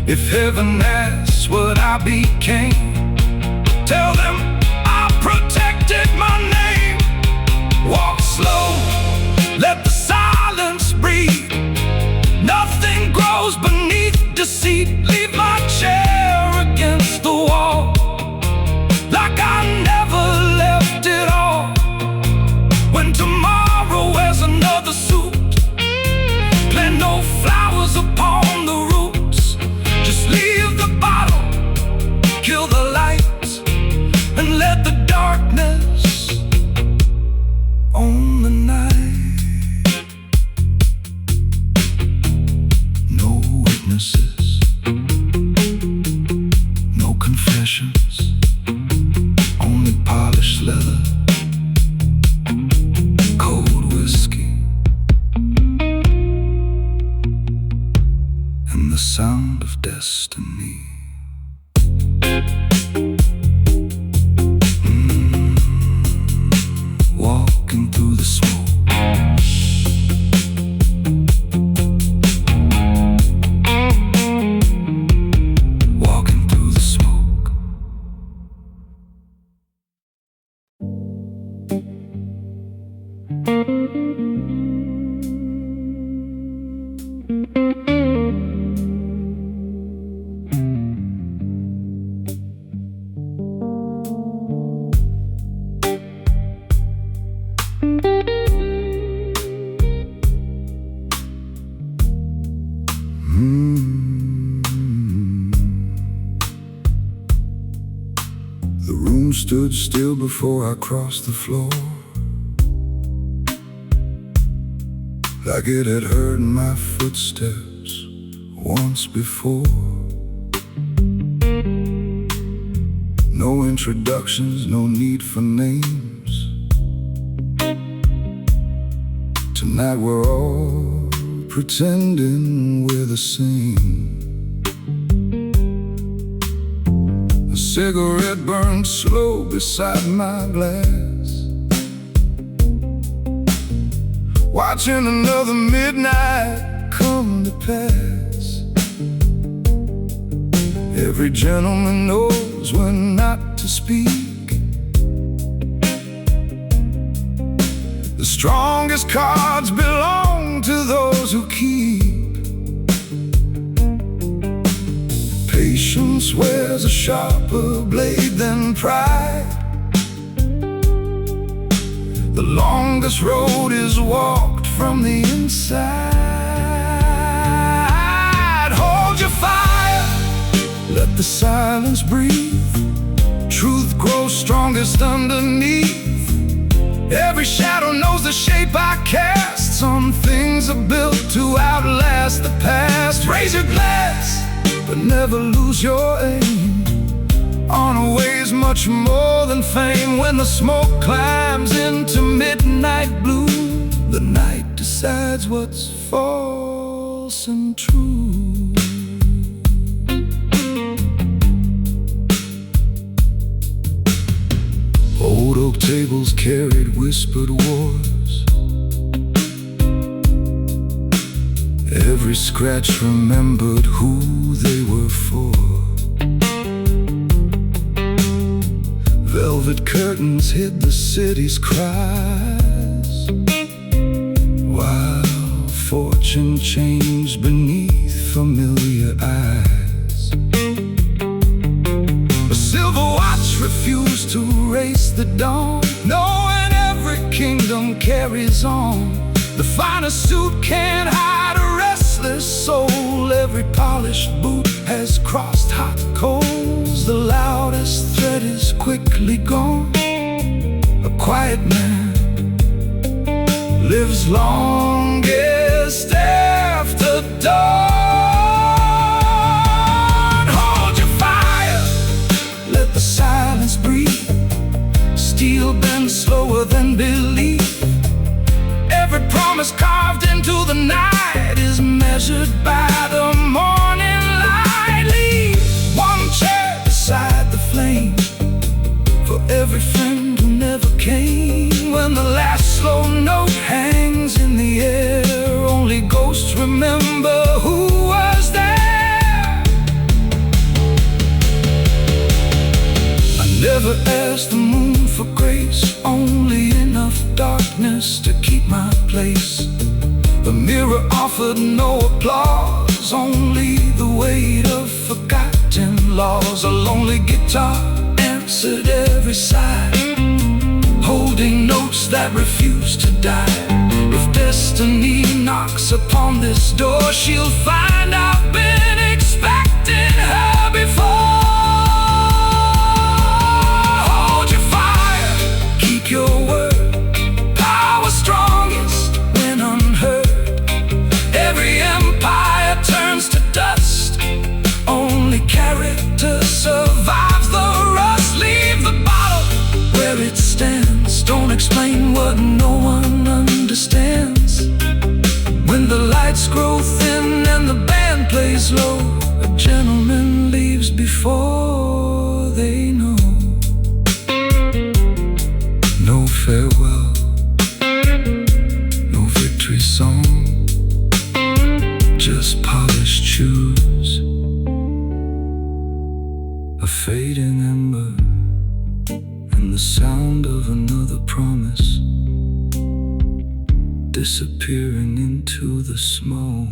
If heaven asks what I became, tell them I protected my name. Walk slow, let the silence breathe. Nothing grows beneath deceit. Leave my chair against the wall, like I never left it all. When tomorrow wears another suit, plant no flowers upon the roots. Just leave the bottle, kill the light, and let the darkness own the night. No witnesses, no confessions, only polished leather, cold whiskey, and the sound of destiny. Walking through the smoke. Walking through the smoke. The room stood still before I crossed the floor, like it had heard my footsteps once before. No introductions, no need for names. Tonight we're all pretending we're the same. A cigarette burned slow beside my glass, watching another midnight come to pass. Every gentleman knows when not to speak. The strongest cards belong to those who keep. Patience wears a sharper blade than pride. The longest road is walked from the inside. Hold your fire, let the silence breathe. Truth grows strongest underneath. Every shadow knows the shape I cast. Some things are built to outlast the past. Raise your glass, but never lose your aim. Honor weighs much more than fame. When the smoke climbs into midnight blue, the night decides what's false and true. Old oak tables carried whispered wars. Every scratch remembered who they were for. Velvet curtains hid the city's cries, while fortune changed beneath familiar eyes. A silver watch refused to race the dawn, knowing every kingdom carries on. The finest suit can't hide a restless soul. Every polished boot has crossed hot coals. The loudest threat is quickly gone. A quiet man lives longest after dawn. Hold your fire, let the silence breathe. Steel bends slower than belief. Every promise carved into the night is measured by the morning light. Leave one chair beside the flame for every friend who never came. When the last slow note hangs in the air, only ghosts remember who was there. I never asked the moon for grace, only enough darkness to keep my place. The mirror offered no applause, only the weight of forgotten laws. A lonely guitar answered every sigh, holding notes that refuse to die. If destiny knocks upon this door, she'll find I've been expecting her before. Hold your fire, keep your word. Power strongest when unheard. Every empire turns to dust, only character survives the rust. Leave the bottle where it stands, don't explain what no one understands. When the lights grow thin and the band plays low, a gentleman leaves before they know. No farewell, no victory song, just polished shoes, a fading ember, and the sound of another promise disappearing into the smoke.